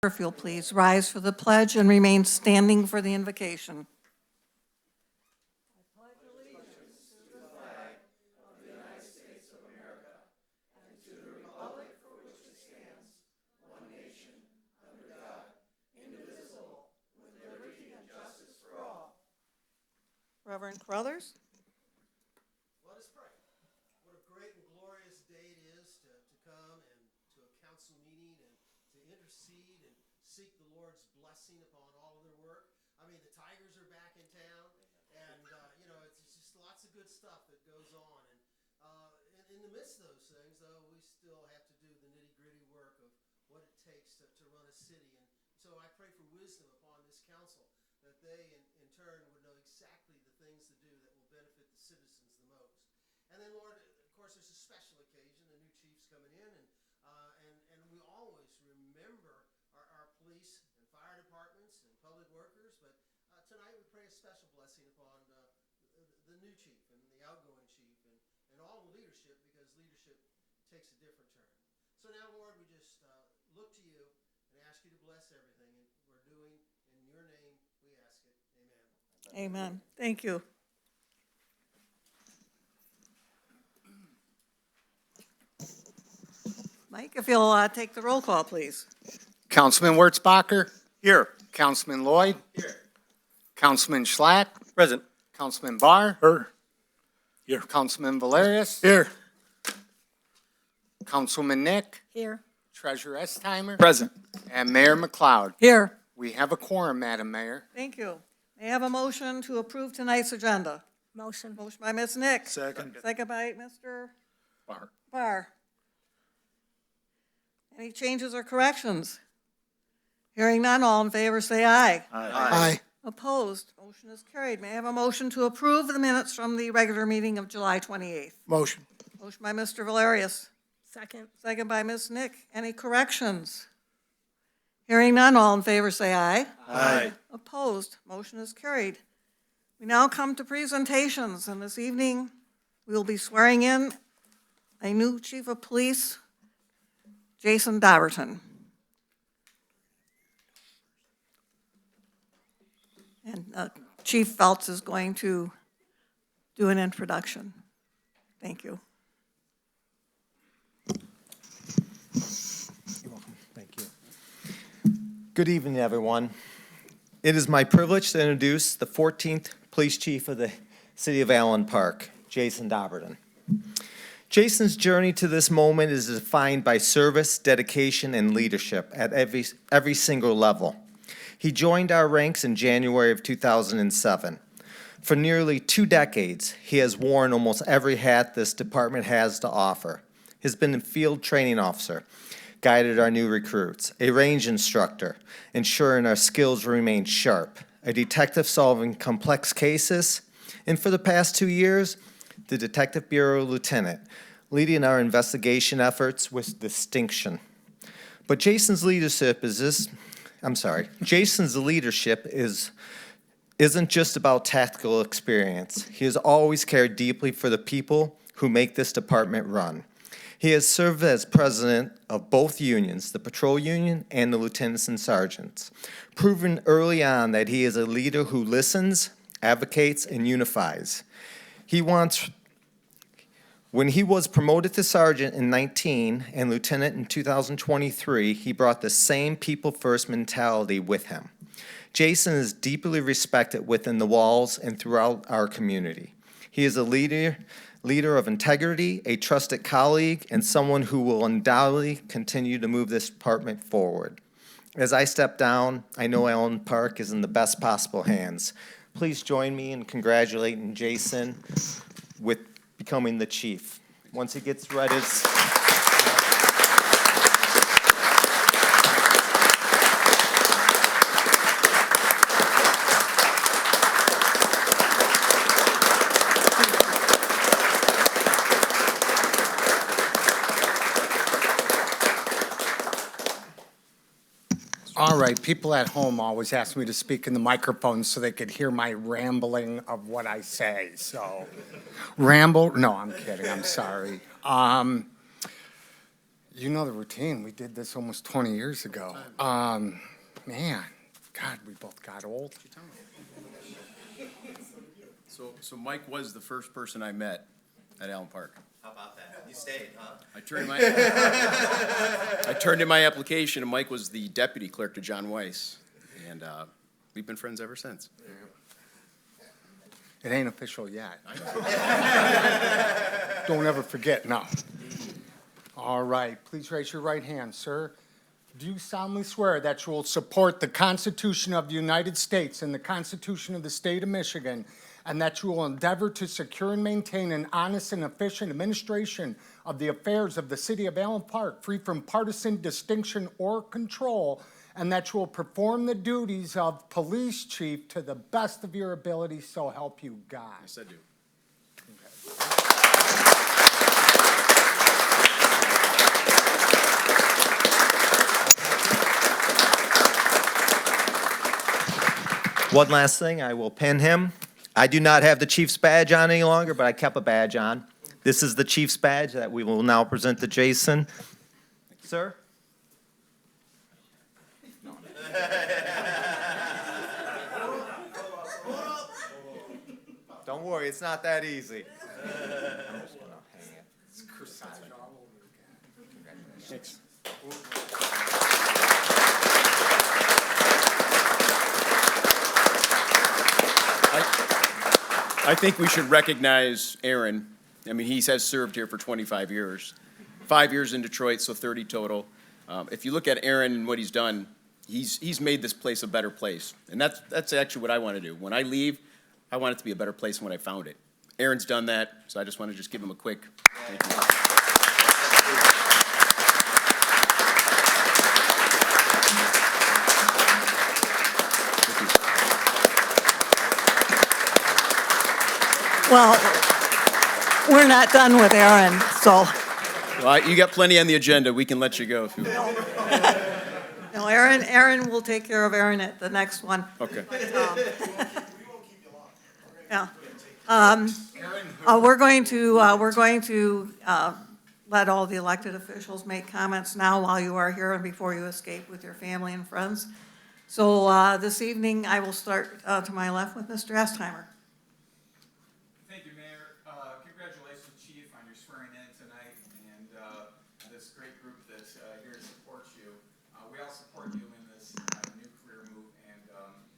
If you'll please rise for the pledge and remain standing for the invocation. Reverend Crothers. Let us pray. What a great and glorious day it is to come and to a council meeting and to intercede and seek the Lord's blessing upon all of their work. I mean, the Tigers are back in town, and it's just lots of good stuff that goes on. And in the midst of those things, though, we still have to do the nitty-gritty work of what it takes to run a city. And so I pray for wisdom upon this council, that they in turn would know exactly the things to do that will benefit the citizens the most. And then, Lord, of course, there's a special occasion. The new chief's coming in, and we always remember our police and fire departments and public workers. But tonight we pray a special blessing upon the new chief and the outgoing chief and all the leadership, because leadership takes a different turn. So now, Lord, we just look to you and ask you to bless everything we're doing. In your name we ask it. Amen. Amen. Thank you. Mike, if you'll take the roll call, please. Councilman Wurzbacher? Here. Councilman Lloyd? Here. Councilman Schlatt? Present. Councilman Barr? Here. Councilman Valerius? Here. Councilman Nick? Here. Treasurer Estheimer? Present. And Mayor McLeod. Here. We have a quorum, Madam Mayor. Thank you. May I have a motion to approve tonight's agenda? Motion. Motion by Ms. Nick. Second. Second by Mr. Barr. Barr. Any changes or corrections? Hearing none, all in favor say aye. Aye. Opposed? Motion is carried. May I have a motion to approve the minutes from the regular meeting of July 28th? Motion. Motion by Mr. Valerius. Second. Second by Ms. Nick. Any corrections? Hearing none, all in favor say aye. Aye. Opposed? Motion is carried. We now come to presentations, and this evening we will be swearing in a new Chief of Police, Jason Dobbertin. And Chief Feltz is going to do an introduction. Thank you. You're welcome. Thank you. Good evening, everyone. It is my privilege to introduce the 14th Police Chief of the City of Allen Park, Jason Dobbertin. Jason's journey to this moment is defined by service, dedication, and leadership at every single level. He joined our ranks in January of 2007. For nearly 2 decades, he has worn almost every hat this department has to offer. He's been a field training officer, guided our new recruits, a range instructor, ensuring our skills remain sharp, a detective solving complex cases, and for the past 2 years, the Detective Bureau Lieutenant, leading our investigation efforts with distinction. But Jason's leadership isn't just about tactical experience. He has always cared deeply for the people who make this department run. He has served as president of both unions, the patrol union and the lieutenants and sergeants, proving early on that he is a leader who listens, advocates, and unifies. When he was promoted to sergeant in 2019 and lieutenant in 2023, he brought the same people-first mentality with him. Jason is deeply respected within the walls and throughout our community. He is a leader of integrity, a trusted colleague, and someone who will undoubtedly continue to move this department forward. As I step down, I know Allen Park is in the best possible hands. Please join me in congratulating Jason with becoming the chief. Once he gets ready. All right, people at home always ask me to speak in the microphone so they could hear my rambling of what I say, so. Ramble? No, I'm kidding, I'm sorry. You know the routine. We did this almost 20 years ago. Man, God, we both got old. So Mike was the first person I met at Allen Park. How about that? You stayed, huh? I turned in my application, and Mike was the deputy clerk to John Weiss, and we've been friends ever since. It ain't official yet. Don't ever forget, no. All right, please raise your right hand, sir. Do you solemnly swear that you will support the Constitution of the United States and the Constitution of the State of Michigan, and that you will endeavor to secure and maintain an honest and efficient administration of the affairs of the city of Allen Park, free from partisan distinction or control, and that you will perform the duties of police chief to the best of your ability, so help you God? Yes, I do. One last thing, I will pin him. I do not have the chief's badge on any longer, but I kept a badge on. This is the chief's badge that we will now present to Jason. Sir? Don't worry, it's not that easy. I'm just gonna hang it. It's corsage all over again. Thanks. I think we should recognize Aaron. I mean, he has served here for 25 years. 5 years in Detroit, so 30 total. If you look at Aaron and what he's done, he's made this place a better place. And that's actually what I want to do. When I leave, I want it to be a better place than when I found it. Aaron's done that, so I just want to just give him a quick thank you. Well, we're not done with Aaron, so. Well, you got plenty on the agenda. We can let you go if you want. No, Aaron will take care of Aaron at the next one. Okay. Yeah. We're going to let all the elected officials make comments now while you are here and before you escape with your family and friends. So this evening, I will start to my left with Mr. Estheimer. Thank you, Mayor. Congratulations, Chief, on your swearing in tonight and this great group that's here to support you. We all support you in this new career move, and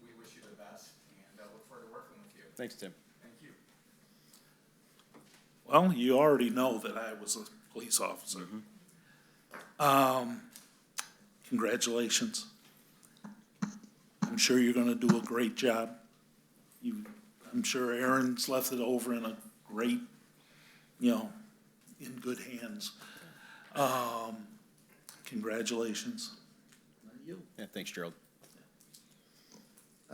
we wish you the best and look forward to working with you. Thanks, Tim. Thank you. Well, you already know that I was a police officer. Congratulations. I'm sure you're gonna do a great job. I'm sure Aaron's left it over in a great, in good hands. Congratulations. Yeah, thanks, Gerald.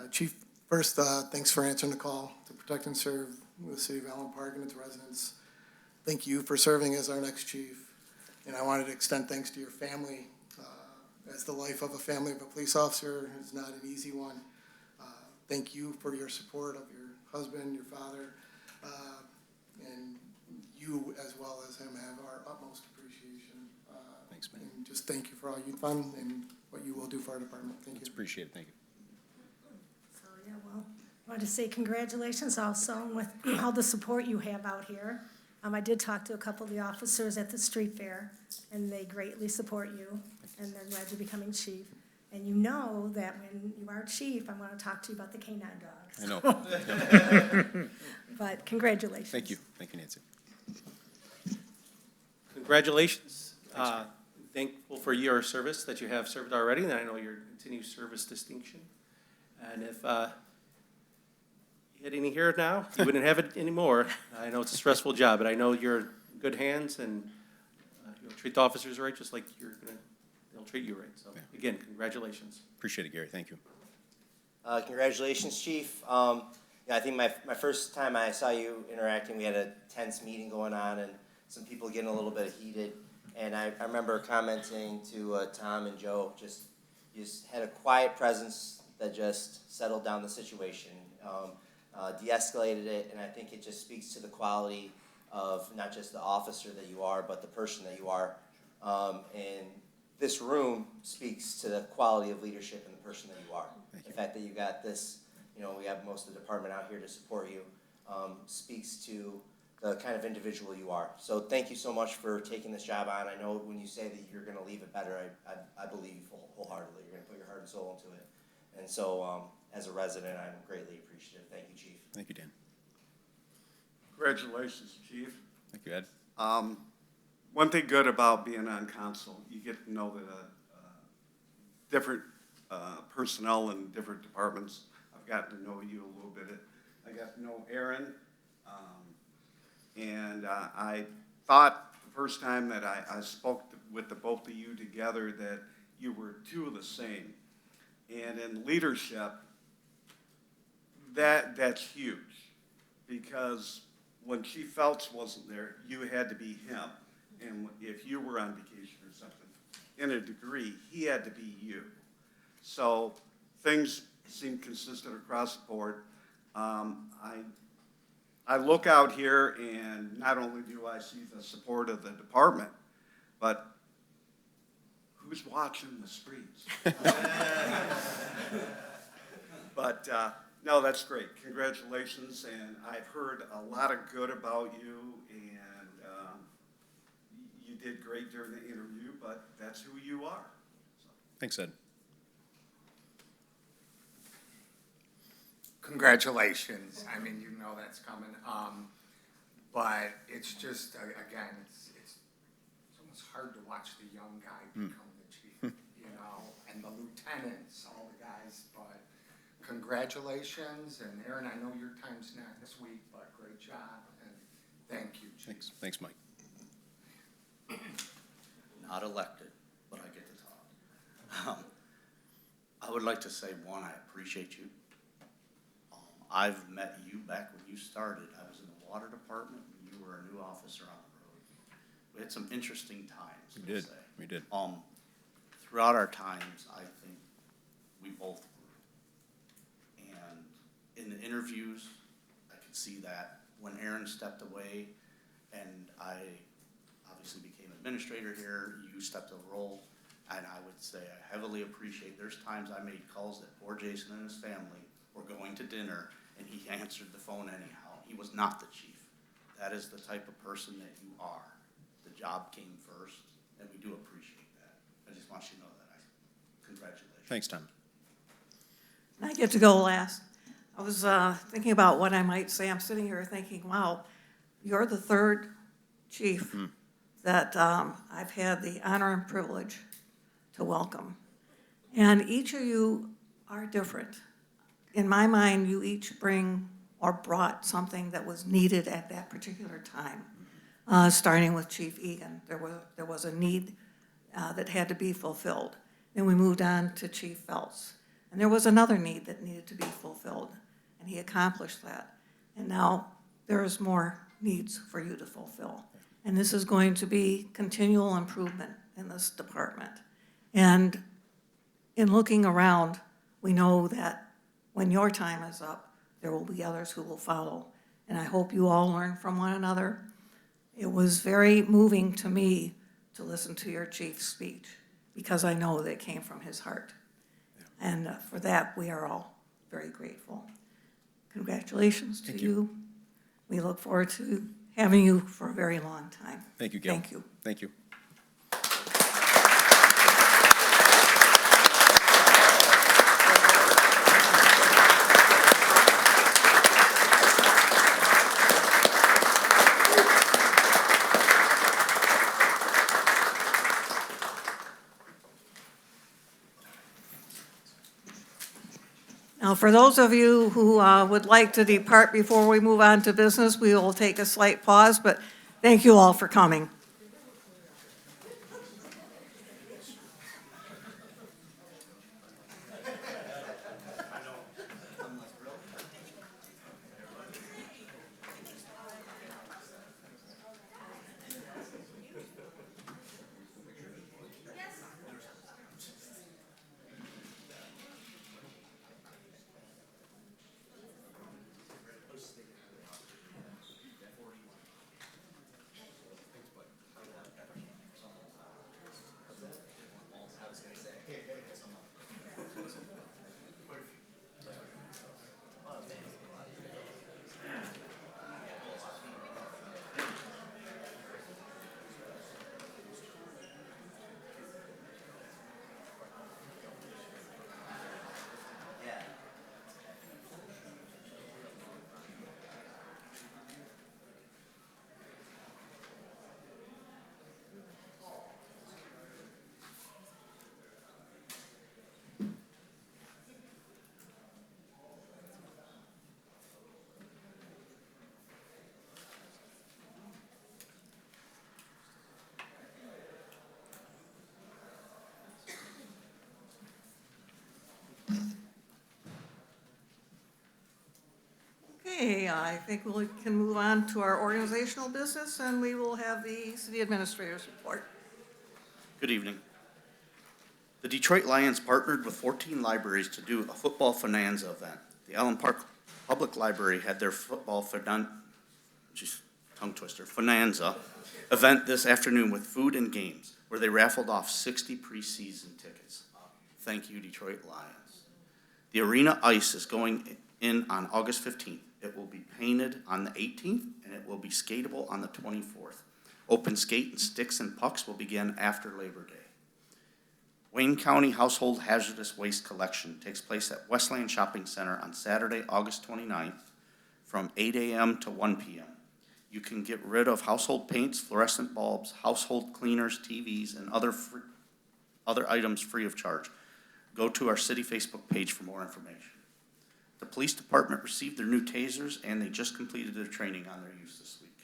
Chief, first, thanks for answering the call to protect and serve the city of Allen Park and its residents. Thank you for serving as our next chief. And I wanted to extend thanks to your family. As the life of a family of a police officer is not an easy one. Thank you for your support of your husband, your father, and you as well as him have our utmost appreciation. Thanks, man. And just thank you for all you've done and what you will do for our department. Thank It's you. appreciated. Thank you. So, yeah, well, I wanted to say congratulations also with all the support you have out here. I did talk to a couple of the officers at the street fair, and they greatly support you, and they're glad you're becoming chief. And you know that when you are chief, I'm going to talk to you about the canine dogs. I know. But congratulations. Thank you. Thank you, Nancy. Congratulations. Thankful for your service that you have served already, and I know your continued service distinction. And if you had any here now, you wouldn't have it anymore. I know it's a stressful job, but I know you're in good hands, and you'll treat the officers right just like they'll treat you right. So, again, congratulations. Appreciate it, Gary. Thank you. Congratulations, Chief. I think my first time I saw you interacting, we had a tense meeting going on and some people getting a little bit heated. And I remember commenting to Tom and Joe, you just had a quiet presence that just settled down the situation, de-escalated it, and I think it just speaks to the quality of not just the officer that you are, but the person that you are. And this room speaks to the quality of leadership and the person that you are. The fact that you got this, you know, we have most of the department out here to support you, speaks to the kind of individual you are. So thank you so much for taking this job on. I know when you say that you're gonna leave it better, I believe you wholeheartedly. You're gonna put your heart and soul into it. And so, as a resident, I'm greatly appreciative. Thank you, Chief. Thank you, Dan. Congratulations, Chief. Thank you, Ed. One thing good about being on council, you get to know the different personnel in different departments. I've gotten to know you a little bit. I got to know Aaron, and I thought the first time that I spoke with the both of you together that you were two of the same. And in leadership, that's huge, because when Chief Phelps wasn't there, you had to be him. And if you were on vacation or something, in a degree, he had to be you. So things seem consistent across the board. I look out here, and not only do I see the support of the department, but who's watching the streets? But no, that's great. Congratulations, and I've heard a lot of good about you, and you did great during the interview, but that's who you are. So. Thanks, Ed. Congratulations. I mean, you know that's coming. But it's just, again, it's almost hard to watch the young guy become the chief, you know, and the lieutenants, all the guys. But congratulations. And Aaron, I know your time's not this week, but great job. And thank you, Chief. Thanks, Mike. Not elected, but I get to talk. I would like to say, one, I appreciate you. I've met you back when you started. I was in the water department when you were a new officer on the road. We had some interesting times. We did. Throughout our times, I think we both grew. And in the interviews, I could see that when Aaron stepped away and I obviously became administrator here, you stepped in a role, and I would say I heavily appreciate, there's times I made calls that poor Jason and his family were going to dinner, and he answered the phone anyhow. He was not the chief. That is the type of person that you are. The job came first, and we do appreciate that. I just want you to know that. Congratulations. Thanks, Tom. I get to go last. I was thinking about what I might say. I'm sitting here thinking, wow, you're the third chief that I've had the honor and privilege to welcome. And each of you are different. In my mind, you each bring or brought something that was needed at that particular time. Starting with Chief Egan, there was a need that had to be fulfilled. Then we moved on to Chief Phelps, and there was another need that needed to be fulfilled, and he accomplished that. And now there is more needs for you to fulfill. And this is going to be continual improvement in this department. And in looking around, we know that when your time is up, there will be others who will follow. And I hope you all learn from one another. It was very moving to me to listen to your chief's speech, because I know that it came from his heart. Yeah. And for that, we are all very grateful. Congratulations to you. We look forward to having you for a very long time. Thank you, Gail. Thank you. Thank you. Now, for those of you who would like to depart before we move on to business, we will take a slight pause, but thank you all for coming. Okay, I think we can move on to our organizational business, and we will have the city administrator's report. Good evening. The Detroit Lions partnered with 14 libraries to do a football bonanza event. The Allen Park Public Library had their tongue twister, bonanza event this afternoon with food and games, where they raffled off 60 preseason tickets. Thank you, Detroit Lions. The arena ice is going in on August 15th. It will be painted on the 18th, and it will be skatable on the 24th. Open skate and sticks and pucks will begin after Labor Day. Wayne County Household Hazardous Waste Collection takes place at Westland Shopping Center on Saturday, August 29th from 8 a.m. to 1 p.m. You can get rid of household paints, fluorescent bulbs, household cleaners, TVs, and other items free of charge. Go to our city Facebook page for more information. The police department received their new tasers, and they just completed their training on their use this week.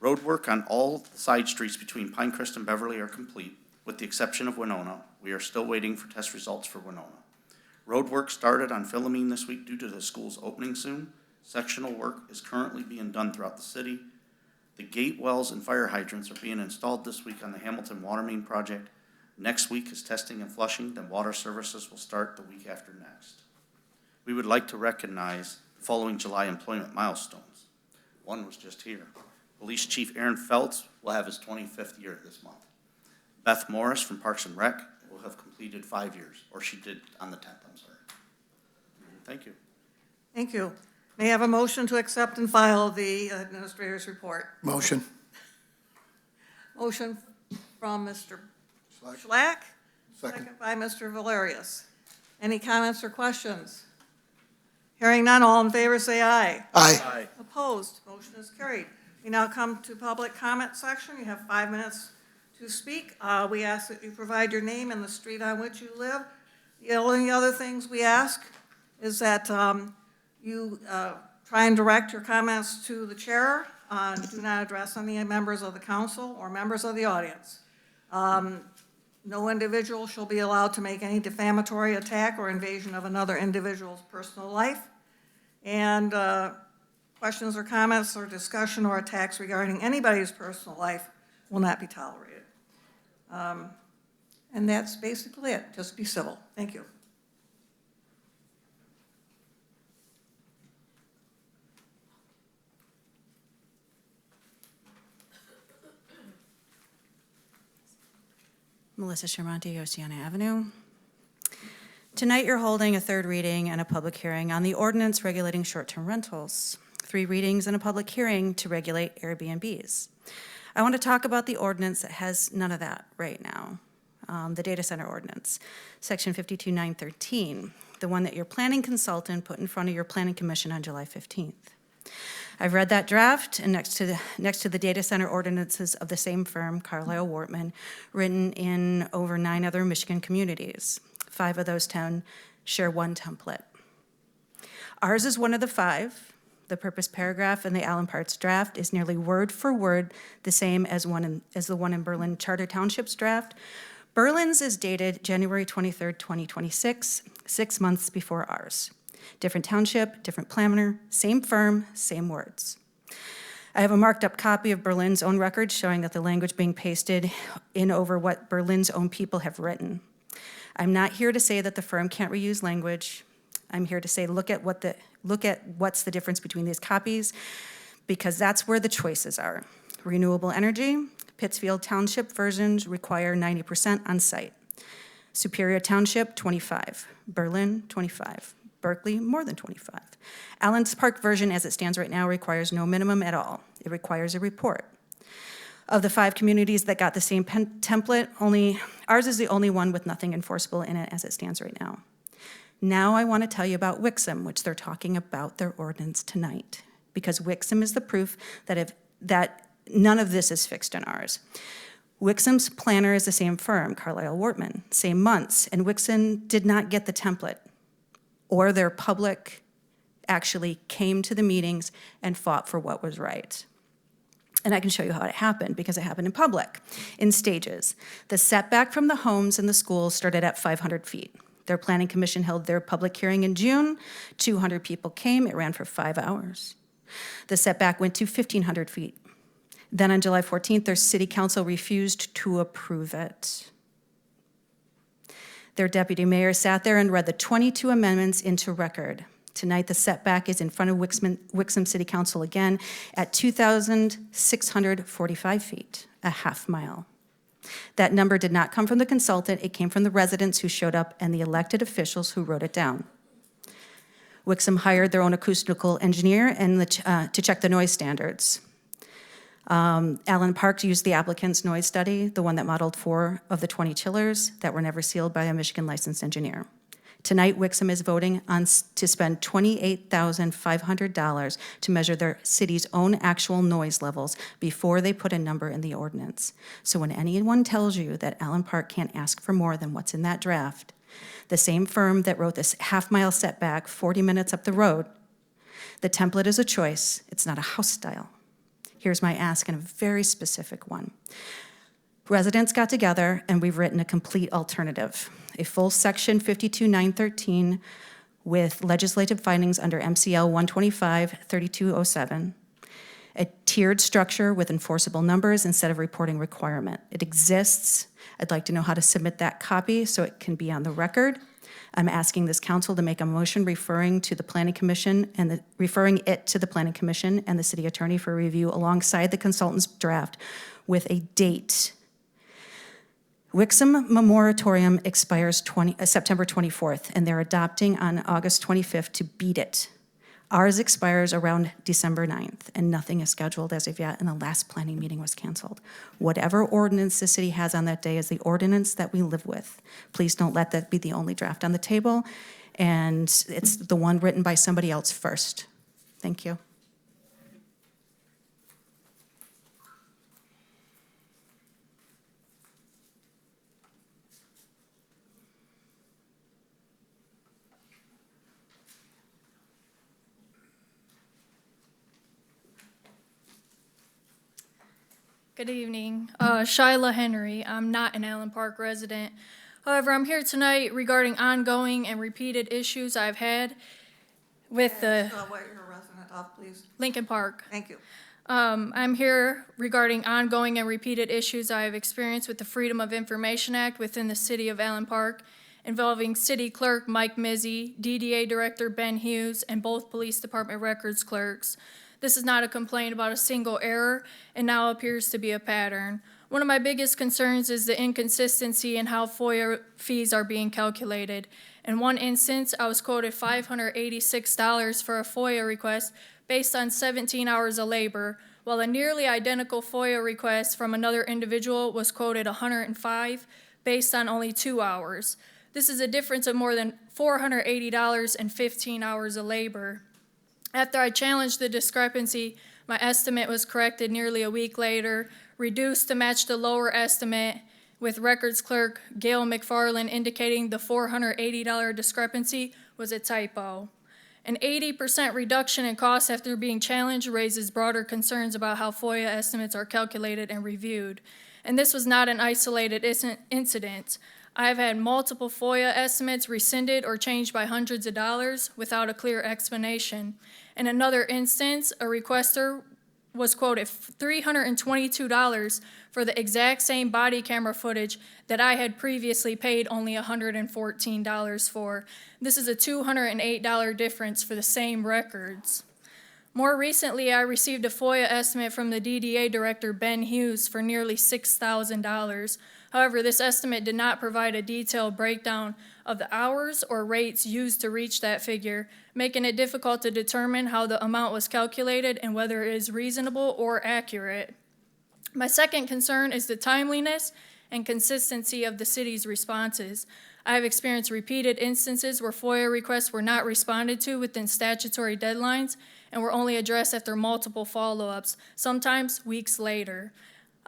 Road work on all side streets between Pinecrest and Beverly are complete, with the exception of Winona. We are still waiting for test results for Winona. Road work started on Philomene this week due to the school's opening soon. Sectional work is currently being done throughout the city. The gate wells and fire hydrants are being installed this week on the Hamilton Water Main project. Next week is testing and flushing, then water services will start the week after next. We would like to recognize the following July employment milestones. One was just here. Police Chief Aaron Feltz will have his 25th year this month. Beth Morris from Parks and Rec will have completed 5 years, or she did on the 10th, I'm sorry. Thank you. Thank you. May I have a motion to accept and file the administrator's report? Motion. Motion from Mr. Schlack, Second. second by Mr. Valerius. Any comments or questions? Hearing none, all in favor say aye. Aye. Opposed, motion is carried. We now come to public comment section. You have 5 minutes to speak. We ask that you provide your name and the street on which you live. The only other things we ask is that you try and direct your comments to the chair. Do not address any members of the council or members of the audience. No individual shall be allowed to make any defamatory attack or invasion of another individual's personal life. And questions or comments or discussion or attacks regarding anybody's personal life will not be tolerated. And that's basically it. Just be civil. Thank you. Melissa Schermonti, Oceana Avenue. Tonight you're holding a third reading and a public hearing on the ordinance regulating short-term rentals. 3 readings and a public hearing to regulate Airbnbs. I want to talk about the ordinance that has none of that right now. The data center ordinance, section 52913, the one that your planning consultant put in front of your planning commission on July 15th. I've read that draft, and next to the data center ordinances of the same firm, Carlisle Wortman, written in over 9 other Michigan communities. 5 of those 10 share one template. Ours is one of the 5. The purpose paragraph in the Allen Parks draft is nearly word for word the same as the one in Berlin Charter Township's draft. Berlin's is dated January 23rd, 2026, 6 months before ours. Different township, different planner, same firm, same words. I have a marked up copy of Berlin's own record showing that the language being pasted in over what Berlin's own people have written. I'm not here to say that the firm can't reuse language. I'm here to say look at what's the difference between these copies, because that's where the choices are. Renewable energy, Pittsfield Township versions require 90% on site. Superior Township, 25. Berlin, 25. Berkeley, more than 25. Allen's Park version as it stands right now requires no minimum at all. It requires a report. Of the 5 communities that got the same template, ours is the only one with nothing enforceable in it as it stands right now. Now I want to tell you about Wixom, which they're talking about their ordinance tonight, because Wixom is the proof that none of this is fixed in ours. Wixom's planner is the same firm, Carlisle Wortman, same months, and Wixom did not get the template, or their public actually came to the meetings and fought for what was right. And I can show you how it happened, because it happened in public, in stages. The setback from the homes and the schools started at 500 feet. Their planning commission held their public hearing in June. 200 people came. It ran for 5 hours. The setback went to 1,500 feet. Then on July 14th, their city council refused to approve it. Their deputy mayor sat there and read the 22 amendments into record. Tonight, the setback is in front of Wixom City Council again at 2,645 feet, a half mile. That number did not come from the consultant. It came from the residents who showed up and the elected officials who wrote it down. Wixom hired their own acoustical engineer and to check the noise standards. Allen Park used the applicant's noise study, the one that modeled 4 of the 20 chillers that were never sealed by a Michigan licensed engineer. Tonight, Wixom is voting to spend $28,500 to measure their city's own actual noise levels before they put a number in the ordinance. So when anyone tells you that Allen Park can't ask for more than what's in that draft, the same firm that wrote this half-mile setback 40 minutes up the road, the template is a choice. It's not a house style. Here's my ask, and a very specific one. Residents got together, and we've written a complete alternative, a full section 52.913 with legislative findings under MCL 125-3207, a tiered structure with enforceable numbers instead of reporting requirement. It exists. I'd like to know how to submit that copy so it can be on the record. I'm asking this council to make a motion referring to the Planning Commission and referring it to the Planning Commission and the city attorney for review alongside the consultant's draft with a date. Wixom moratorium expires September 24th, and they're adopting on August 25th to beat it. Ours expires around December 9th, and nothing is scheduled as of yet, and the last planning meeting was canceled. Whatever ordinance the city has on that day is the ordinance that we live with. Please don't let that be the only draft on the table, and it's the one written by somebody else first. Thank you. Good evening. Shyla Henry. I'm not an Allen Park resident. However, I'm here tonight regarding ongoing and repeated issues I've had with the What you're a resident of, please. Lincoln Park. Thank you. I'm here regarding ongoing and repeated issues I have experienced with the Freedom of Information Act within the city of Allen Park, involving City Clerk Mike Mizzi, DDA Director Ben Hughes, and both Police Department records clerks. This is not a complaint about a single error, and now appears to be a pattern. One of my biggest concerns is the inconsistency in how FOIA fees are being calculated. In one instance, I was quoted $586 for a FOIA request based on 17 hours of labor, while a nearly identical FOIA request from another individual was quoted $105 based on only 2 hours. This is a difference of more than $480 and 15 hours of labor. After I challenged the discrepancy, my estimate was corrected nearly a week later, reduced to match the lower estimate, with records clerk Gail McFarland indicating the $480 discrepancy was a typo. An 80% reduction in costs after being challenged raises broader concerns about how FOIA estimates are calculated and reviewed. And this was not an isolated incident. I've had multiple FOIA estimates rescinded or changed by hundreds of dollars without a clear explanation. In another instance, a requester was quoted $322 for the exact same body camera footage that I had previously paid only $114 for. This is a $208 difference for the same records. More recently, I received a FOIA estimate from the DDA Director Ben Hughes for nearly $6,000. However, this estimate did not provide a detailed breakdown of the hours or rates used to reach that figure, making it difficult to determine how the amount was calculated and whether it is reasonable or accurate. My second concern is the timeliness and consistency of the city's responses. I have experienced repeated instances where FOIA requests were not responded to within statutory deadlines and were only addressed after multiple follow-ups, sometimes weeks later.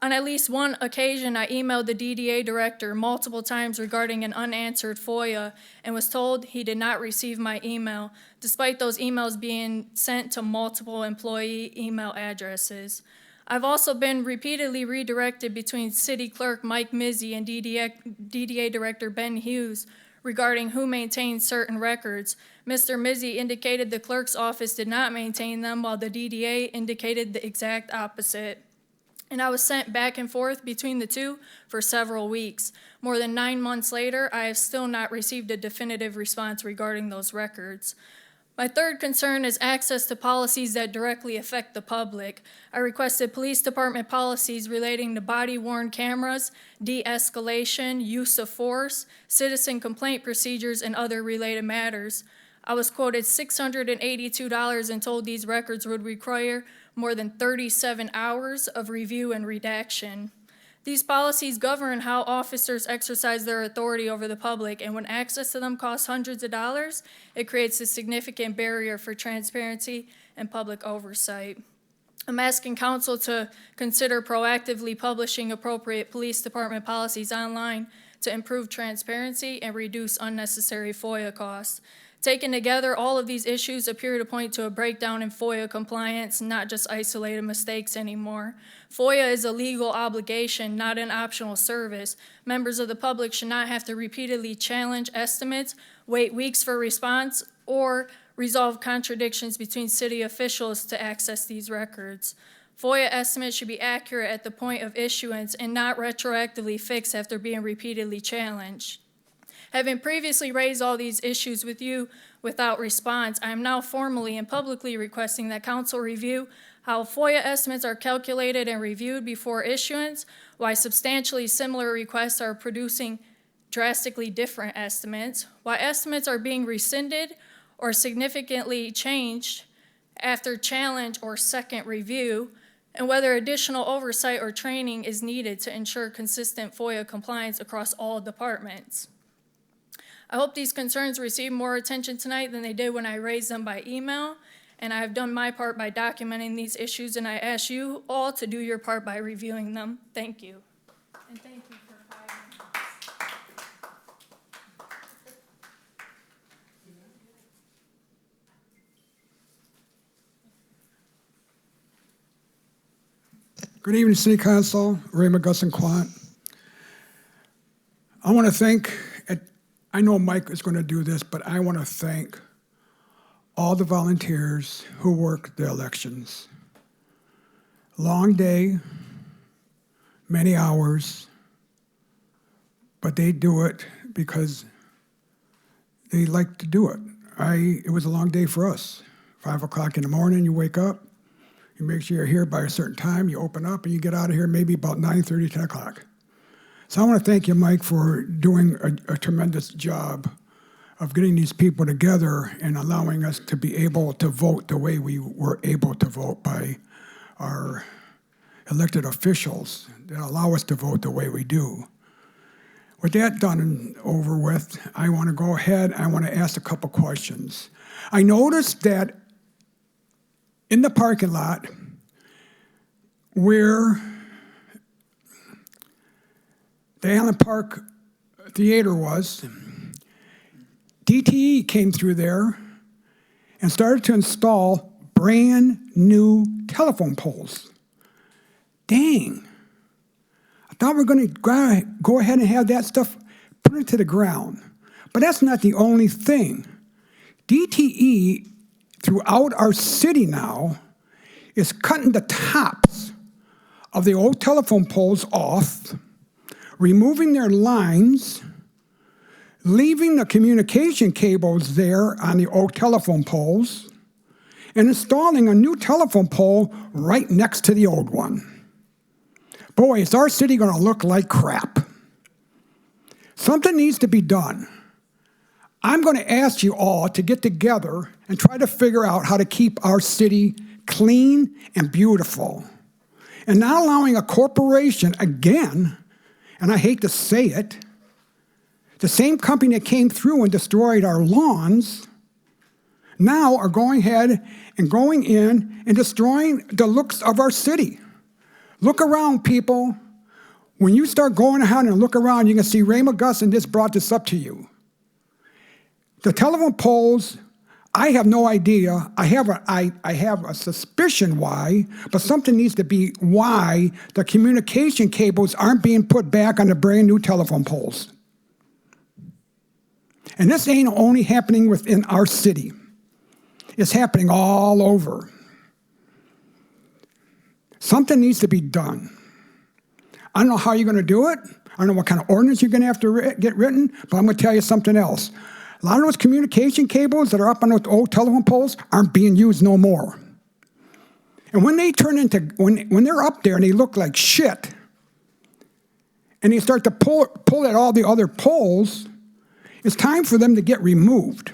On at least one occasion, I emailed the DDA director multiple times regarding an unanswered FOIA and was told he did not receive my email, despite those emails being sent to multiple employee email addresses. I've also been repeatedly redirected between City Clerk Mike Mizzi and DDA Director Ben Hughes regarding who maintains certain records. Mr. Mizzi indicated the clerk's office did not maintain them, while the DDA indicated the exact opposite. And I was sent back and forth between the two for several weeks. More than 9 months later, I have still not received a definitive response regarding those records. My third concern is access to policies that directly affect the public. I requested police department policies relating to body-worn cameras, de-escalation, use of force, citizen complaint procedures, and other related matters. I was quoted $682 and told these records would require more than 37 hours of review and redaction. These policies govern how officers exercise their authority over the public, and when access to them costs hundreds of dollars, it creates a significant barrier for transparency and public oversight. I'm asking council to consider proactively publishing appropriate police department policies online to improve transparency and reduce unnecessary FOIA costs. Taken together, all of these issues appear to point to a breakdown in FOIA compliance, not just isolated mistakes anymore. FOIA is a legal obligation, not an optional service. Members of the public should not have to repeatedly challenge estimates, wait weeks for response, or resolve contradictions between city officials to access these records. FOIA estimates should be accurate at the point of issuance and not retroactively fixed after being repeatedly challenged. Having previously raised all these issues with you without response, I am now formally and publicly requesting that council review how FOIA estimates are calculated and reviewed before issuance, why substantially similar requests are producing drastically different estimates, why estimates are being rescinded or significantly changed after challenge or second review, and whether additional oversight or training is needed to ensure consistent FOIA compliance across all departments. I hope these concerns receive more attention tonight than they did when I raised them by email, and I have done my part by documenting these issues, and I ask you all to do your part by reviewing them. Thank you. And thank you for 5 minutes. Good evening, City Council, Raymond Gus and Quant. I want to thank, I know Mike is going to do this, but I want to thank all the volunteers who work the elections. Long day, many hours, but they do it because they like to do it. It was a long day for us. 5 o'clock in the morning, you wake up, you make sure you're here by a certain time, you open up, and you get out of here maybe about 9:30, 10 o'clock. So I want to thank you, Mike, for doing a tremendous job of getting these people together and allowing us to be able to vote the way we were able to vote by our elected officials that allow us to vote the way we do. With that done and over with, I want to go ahead, I want to ask a couple questions. I noticed that in the parking lot where the Allen Park Theater was, DTE came through there and started to install brand new telephone poles. Dang. I thought we were going to go ahead and have that stuff put into the ground. But that's not the only thing. DTE throughout our city now is cutting the tops of the old telephone poles off, removing their lines, leaving the communication cables there on the old telephone poles, and installing a new telephone pole right next to the old one. Boy, is our city going to look like crap. Something needs to be done. I'm going to ask you all to get together and try to figure out how to keep our city clean and beautiful, and not allowing a corporation again, and I hate to say it, the same company that came through and destroyed our lawns now are going ahead and going in and destroying the looks of our city. Look around, people. When you start going around and look around, you can see Raymond Gus and this brought this up to you. The telephone poles, I have no idea. I have a suspicion why, but something needs to be why the communication cables aren't being put back on the brand new telephone poles. And this ain't only happening within our city. It's happening all over. Something needs to be done. I don't know how you're going to do it. I don't know what kind of ordinance you're going to have to get written, but I'm going to tell you something else. A lot of those communication cables that are up on those old telephone poles aren't being used no more. And when they turn into, when they're up there and they look like shit, and they start to pull at all the other poles, it's time for them to get removed.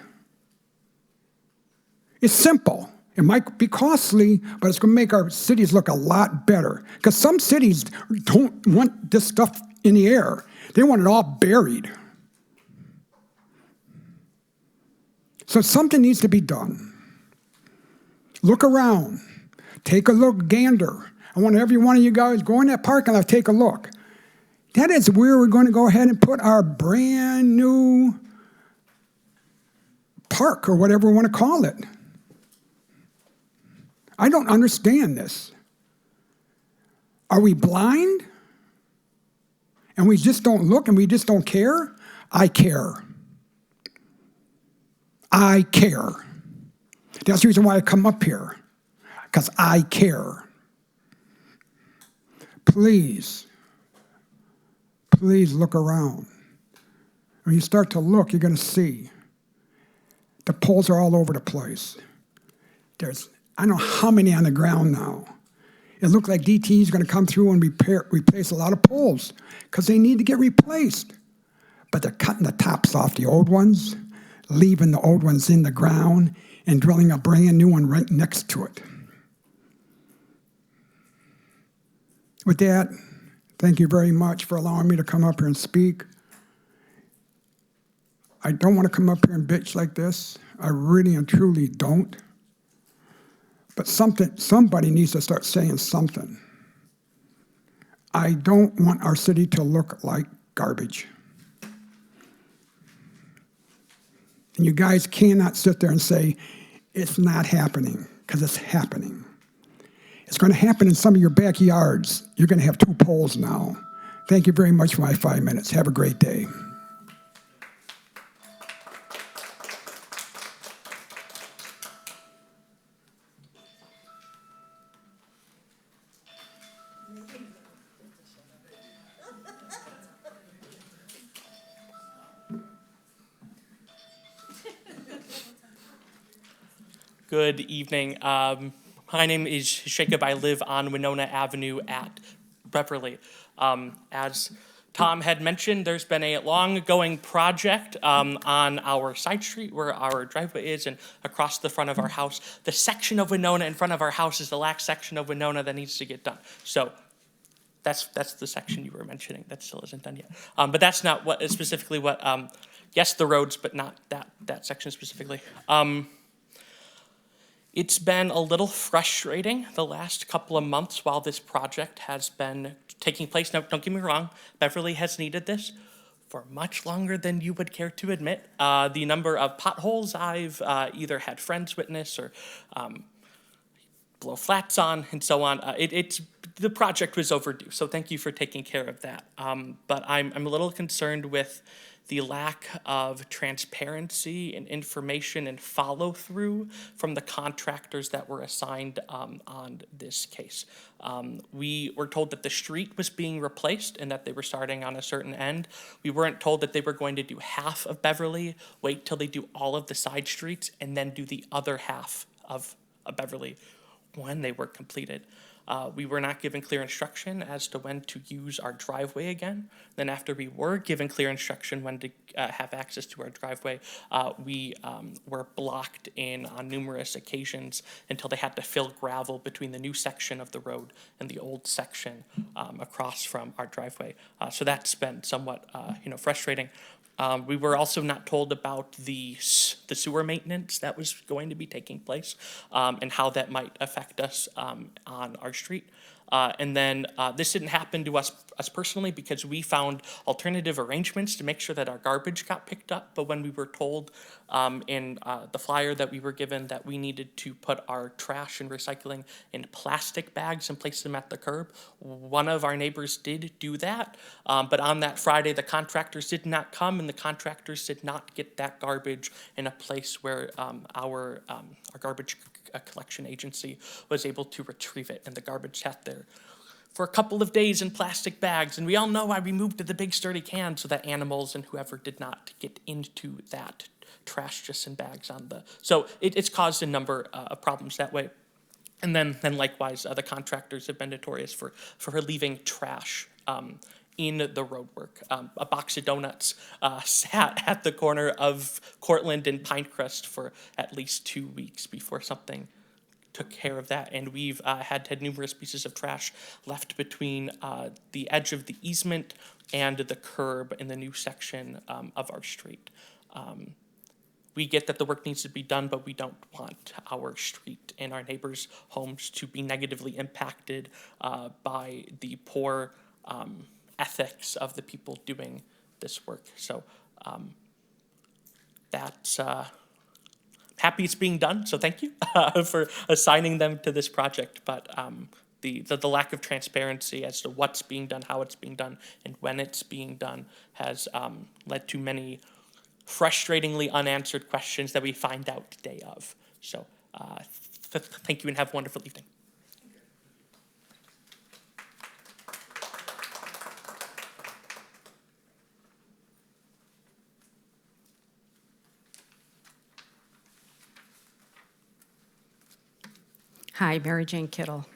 It's simple. It might be costly, but it's going to make our cities look a lot better. Because some cities don't want this stuff in the air. They want it all buried. So something needs to be done. Look around. Take a look, gander. I want every one of you guys go in that parking lot, take a look. That is where we're going to go ahead and put our brand new park, or whatever we want to call it. I don't understand this. Are we blind? And we just don't look and we just don't care? I care. I care. That's the reason why I come up here, because I care. Please look around. When you start to look, you're going to see the poles are all over the place. There's, I don't know how many on the ground now. It looks like DT is going to come through and replace a lot of poles because they need to get replaced. But they're cutting the tops off the old ones, leaving the old ones in the ground, and drilling a brand new one right next to it. With that, thank you very much for allowing me to come up here and speak. I don't want to come up here and bitch like this. I really and truly don't. But somebody needs to start saying something. I don't want our city to look like garbage. And you guys cannot sit there and say, it's not happening, because it's happening. It's going to happen in some of your backyards. You're going to have 2 poles now. Thank you very much for my 5 minutes. Have a great day. Good evening. My name is Jacob. I live on Winona Avenue at Beverly. As Tom had mentioned, there's been a long-going project on our side street where our driveway is and across the front of our house. The section of Winona in front of our house is the last section of Winona that needs to get done. So that's the section you were mentioning that still isn't done yet. But that's not what is specifically what. Yes, the roads, but not that section specifically. It's been a little frustrating the last couple of months while this project has been taking place. Now, don't get me wrong, Beverly has needed this for much longer than you would care to admit. The number of potholes I've either had friends witness or blow flats on and so on, the project was overdue, so thank you for taking care of that. But I'm a little concerned with the lack of transparency and information and follow-through from the contractors that were assigned on this case. We were told that the street was being replaced and that they were starting on a certain end. We weren't told that they were going to do half of Beverly, wait till they do all of the side streets, and then do the other half of Beverly when they were completed. We were not given clear instruction as to when to use our driveway again. Then after we were given clear instruction when to have access to our driveway, we were blocked in on numerous occasions until they had to fill gravel between the new section of the road and the old section across from our driveway. So that's been somewhat frustrating. We were also not told about the sewer maintenance that was going to be taking place and how that might affect us on our street. And then this didn't happen to us personally because we found alternative arrangements to make sure that our garbage got picked up. But when we were told in the flyer that we were given that we needed to put our trash and recycling in plastic bags and place them at the curb, one of our neighbors did do that. But on that Friday, the contractors did not come, and the contractors did not get that garbage in a place where our garbage collection agency was able to retrieve it, and the garbage sat there for a couple of days in plastic bags. And we all know why we moved to the big sturdy can, so that animals and whoever did not get into that trash just in bags on the, so it's caused a number of problems that way. And then likewise, the contractors have been notorious for leaving trash in the roadwork. A box of donuts sat at the corner of Cortland and Pinecrest for at least 2 weeks before something took care of that. And we've had numerous pieces of trash left between the edge of the easement and the curb in the new section of our street. We get that the work needs to be done, but we don't want our street and our neighbors' homes to be negatively impacted by the poor ethics of the people doing this work. So that's happy it's being done. So thank you for assigning them to this project. But the lack of transparency as to what's being done, how it's being done, and when it's being done has led to many frustratingly unanswered questions that we find out day of. So thank you and have a wonderful evening. Hi, Mary Jane Kittle.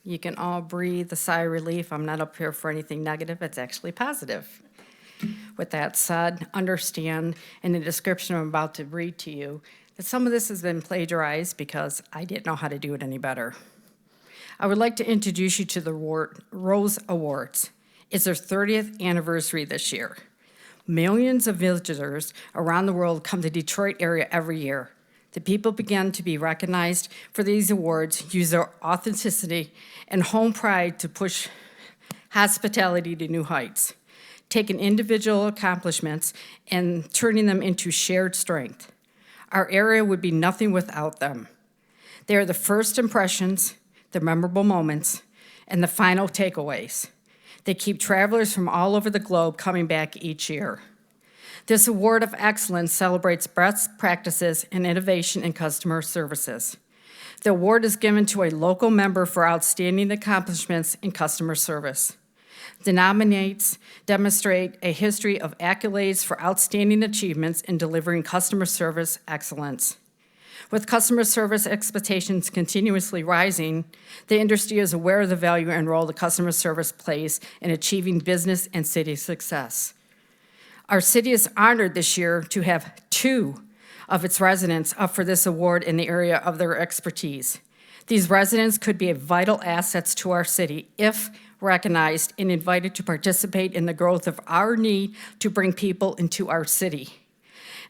You can all breathe a sigh of relief. I'm not up here for anything negative. It's actually positive. With that said, understand in the description I'm about to read to you that some of this has been plagiarized because I didn't know how to do it any better. I would like to introduce you to the Rose Awards. It's their 30th anniversary this year. Millions of visitors around the world come to the Detroit area every year. The people begin to be recognized for these awards, use their authenticity and home pride to push hospitality to new heights, taking individual accomplishments and turning them into shared strength. Our area would be nothing without them. They are the first impressions, the memorable moments, and the final takeaways. They keep travelers from all over the globe coming back each year. This award of excellence celebrates best practices and innovation in customer services. The award is given to a local member for outstanding accomplishments in customer service. The nominates demonstrate a history of accolades for outstanding achievements in delivering customer service excellence. With customer service expectations continuously rising, the industry is aware of the value and role the customer service plays in achieving business and city success. Our city is honored this year to have 2 of its residents up for this award in the area of their expertise. These residents could be vital assets to our city if recognized and invited to participate in the growth of our need to bring people into our city.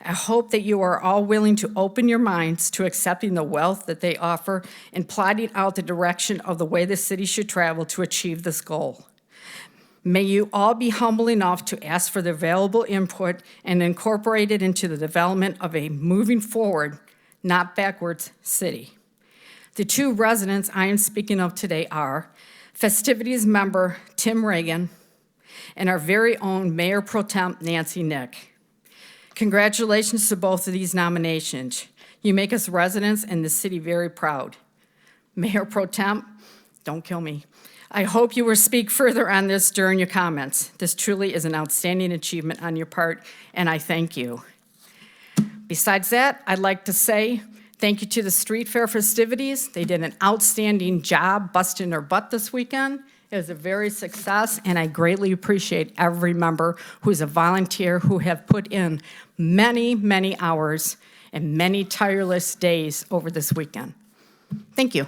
I hope that you are all willing to open your minds to accepting the wealth that they offer and plotting out the direction of the way the city should travel to achieve this goal. May you all be humble enough to ask for the available input and incorporate it into the development of a moving forward, not backwards city. The 2 residents I am speaking of today are festivities member Tim Reagan and our very own Mayor Pro Tem Nancy Nick. Congratulations to both of these nominations. You make us residents and the city very proud. Mayor Pro Tem, don't kill me. I hope you will speak further on this during your comments. This truly is an outstanding achievement on your part, and I thank you. Besides that, I'd like to say thank you to the Street Fair festivities. They did an outstanding job busting their butt this weekend. It was a very success, and I greatly appreciate every member who's a volunteer who have put in many, many hours and many tireless days over this weekend. Thank you.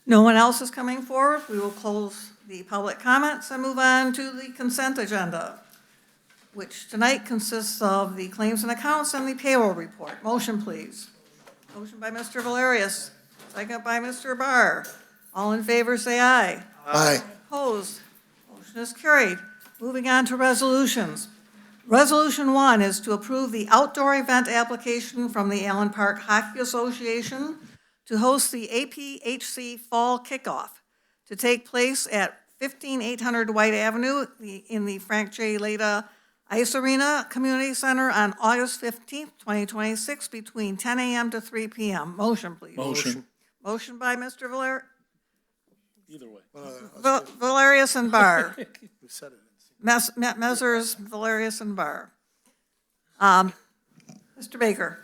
No one else is coming forward. We will close the public comments and move on to the consent agenda, which tonight consists of the claims and accounts and the payroll report. Motion, please. Motion by Mr. Valerius, second by Mr. Barr. All in favor, say aye. Aye. Opposed? Motion is carried. Moving on to resolutions. Resolution 1 is to approve the outdoor event application from the Allen Park Hockey Association to host the APHC Fall Kickoff to take place at 15800 White Avenue in the Frank J. Lada Ice Arena Community Center on August 15th, 2026, between 10 a.m. to 3 p.m. Motion, please. Motion. Motion by Mr. Either way. Valerius and Barr. We said it. Measures Valerius and Barr. Mr. Baker.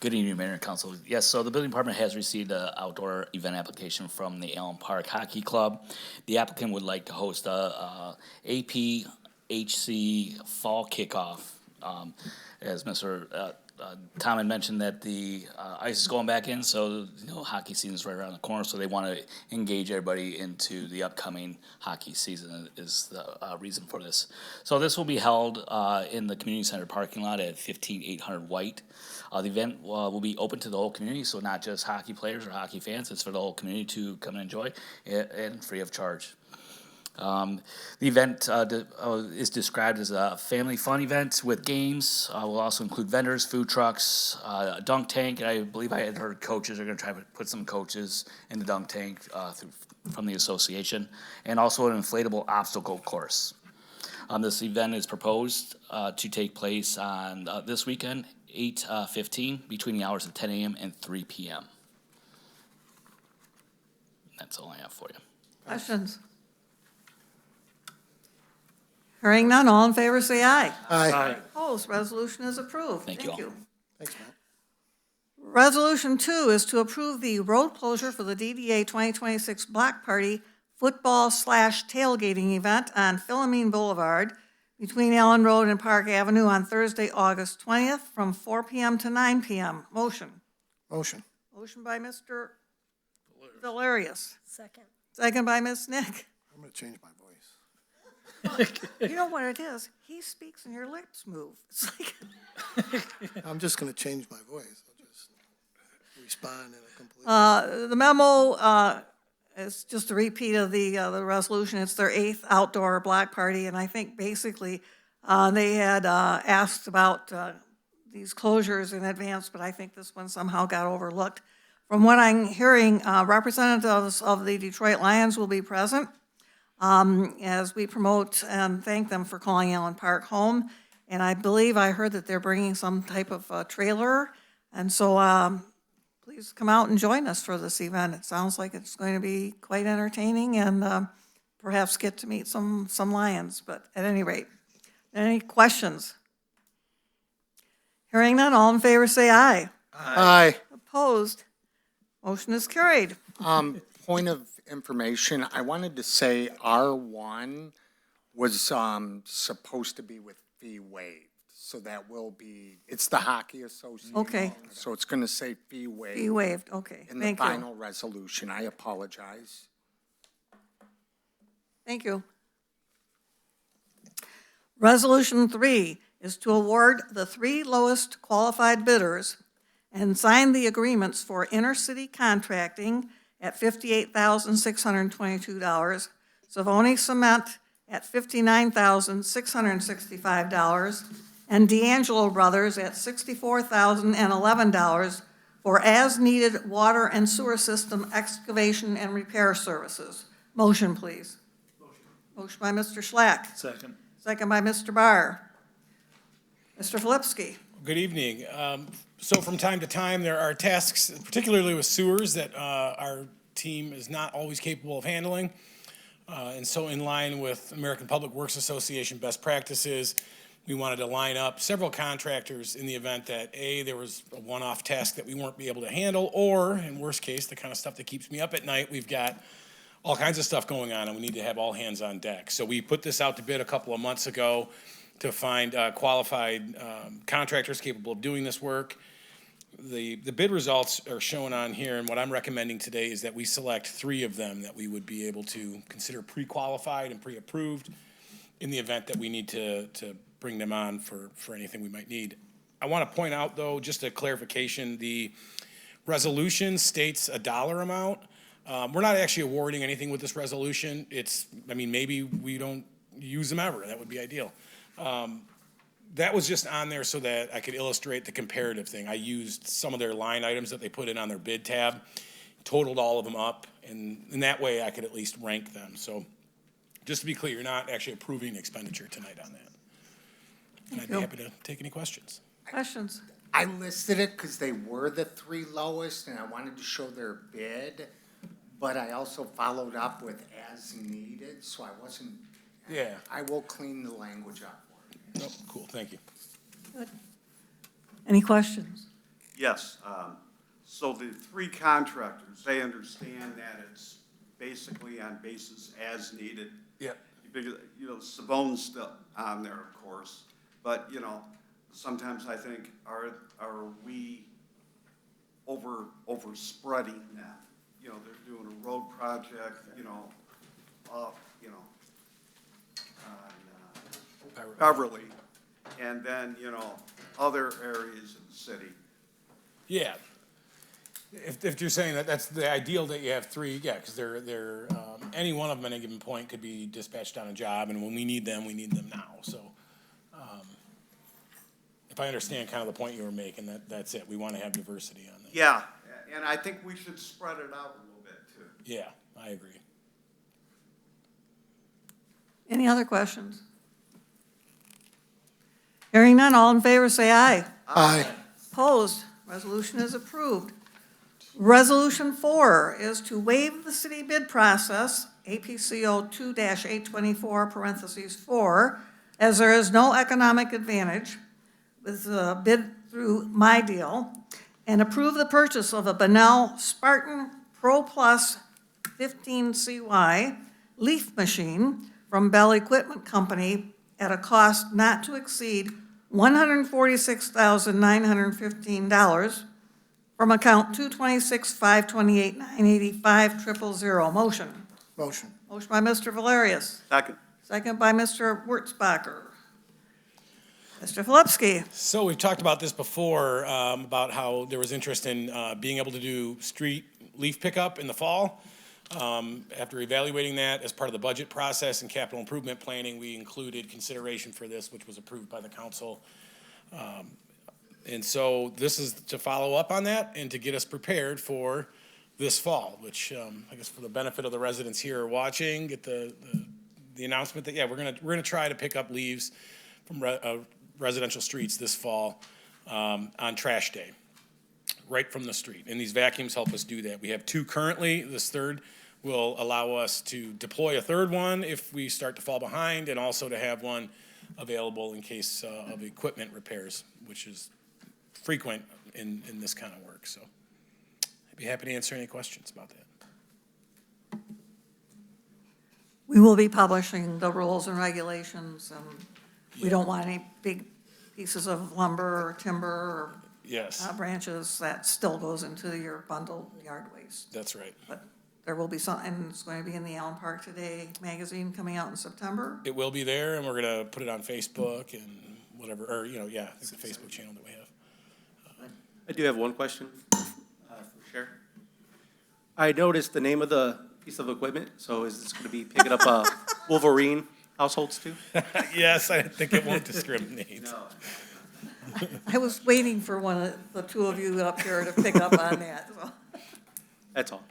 Good evening, Mayor and Council. Yes, so the building department has received an outdoor event application from the Allen Park Hockey Club. The applicant would like to host a APHC Fall Kickoff. As Mr. Tom had mentioned that the ice is going back in, so hockey season is right around the corner, so they want to engage everybody into the upcoming hockey season is the reason for this. So this will be held in the community center parking lot at 15800 White. The event will be open to the whole community, so not just hockey players or hockey fans. It's for the whole community to come and enjoy, and free of charge. The event is described as a family fun event with games. Will also include vendors, food trucks, a dunk tank. I believe I had heard coaches are going to try to put some coaches in the dunk tank from the association, and also an inflatable obstacle course. This event is proposed to take place on this weekend, 8/15, between the hours of 10 a.m. and 3 p.m. That's all I have for you. Questions? Hearing none, all in favor say aye. Aye. Opposed, resolution is approved. Thank you all. Thanks, Matt. Resolution 2 is to approve the road closure for the DDA 2026 Block Party football/tailgating event on Philomene Boulevard between Allen Road and Park Avenue on Thursday, August 20th from 4 p.m. to 9 p.m. Motion. Motion. Motion by Mr. Valerius. Second. Second by Ms. Nick. I'm going to change my voice. You know what it is? He speaks and your lips move. It's like I'm just going to change my voice. I'll just respond in a complete. the memo is just a repeat of the resolution. It's their 8th outdoor block party, and I think basically they had asked about these closures in advance, but I think this one somehow got overlooked. From what I'm hearing, representatives of the Detroit Lions will be present as we promote and thank them for calling Allen Park home. And I believe I heard that they're bringing some type of trailer. And so please come out and join us for this event. It sounds like it's going to be quite entertaining and perhaps get to meet some lions. But at any rate, any questions? Hearing none, all in favor say aye. Aye. Opposed? Motion is carried. Point of information, I wanted to say R1 was supposed to be with fee waived. So that will be, it's the Hockey Association. Okay. So it's going to say fee waived. Fee waived, okay. In the Thank you. final resolution. I apologize. Thank you. Resolution 3 is to award the 3 lowest qualified bidders and sign the agreements for intercity contracting at $58,622, Savoni Cement at $59,665, and D'Angelo Brothers at $64,011 for as-needed water and sewer system excavation and repair services. Motion, please. Motion by Mr. Schlack. Second. Second by Mr. Barr. Mr. Filipski. Good evening. So from time to time, there are tasks, particularly with sewers, that our team is not always capable of handling. And so in line with American Public Works Association best practices, we wanted to line up several contractors in the event that A, there was a one-off task that we weren't be able to handle, or in worst case, the kind of stuff that keeps me up at night, we've got all kinds of stuff going on and we need to have all hands on deck. So we put this out to bid a couple of months ago to find qualified contractors capable of doing this work. The bid results are shown on here, and what I'm recommending today is that we select 3 of them that we would be able to consider pre-qualified and pre-approved in the event that we need to bring them on for anything we might need. I want to point out, though, just a clarification, the resolution states a dollar amount. We're not actually awarding anything with this resolution. Maybe we don't use them ever. That would be ideal. That was just on there so that I could illustrate the comparative thing. I used some of their line items that they put in on their bid tab, totaled all of them up, and in that way I could at least rank them. So just to be clear, you're not actually approving expenditure tonight on that. And I'd be happy to take any questions. Questions? I listed it because they were the 3 lowest, and I wanted to show their bid, but I also followed up with as needed, so I wasn't. Yeah. I will clean the language up. Oh, cool, thank you. Good. Any questions? Yes, so the 3 contractors, they understand that it's basically on basis as needed. Yeah. Sabone's still on there, of course, but, sometimes I think, are we over spreading that? They're doing a road project, Beverly, and then, other areas of the city. Yeah. If you're saying that that's the ideal that you have 3, yeah, because they're any one of them at any given point could be dispatched on a job, and when we need them now. So if I understand kind of the point you were making, that's it. We want to have diversity on that. Yeah, and I think we should spread it out a little bit, too. Yeah, I agree. Any other questions? Hearing none, all in favor say aye. Aye. Opposed? Resolution is approved. Resolution 4 is to waive the city bid process, APCO 2-824, parentheses 4, as there is no economic advantage with the bid through My Deal, and approve the purchase of a Benel Spartan Pro Plus 15CY leaf machine from Bell Equipment Company at a cost not to exceed $146,915 from account 226-528-985-000. Motion. Motion. Motion by Mr. Valerius. Second. Second by Mr. Wurtzbacher. Mr. Filipski. So we've talked about this before, about how there was interest in being able to do street leaf pickup in the fall. After evaluating that as part of the budget process and capital improvement planning, we included consideration for this, which was approved by the council. And so this is to follow up on that and to get us prepared for this fall, which I guess for the benefit of the residents here watching, get the announcement that, yeah, we're gonna try to pick up leaves from residential streets this fall on trash day, right from the street. And these vacuums help us do that. We have 2 currently. This third will allow us to deploy a third one if we start to fall behind, and also to have one available in case of equipment repairs, which is frequent in this kind of work. So I'd be happy to answer any questions about that. We will be publishing the rules and regulations, and we don't want any big pieces of lumber or timber or Yes, branches. That still goes into your bundled yard waste. that's right. But there will be some, and it's going to be in the Allen Park Today magazine coming out in September. It will be there, and we're gonna put it on Facebook and whatever, or, it's a Facebook channel that we have. I do have one question for Sheriff. I noticed the name of the piece of equipment, so is this going to be picking up Wolverine households too? Yes, I think it won't discriminate. No. I was waiting for one of the 2 of you up here to pick up on that. So. That's all.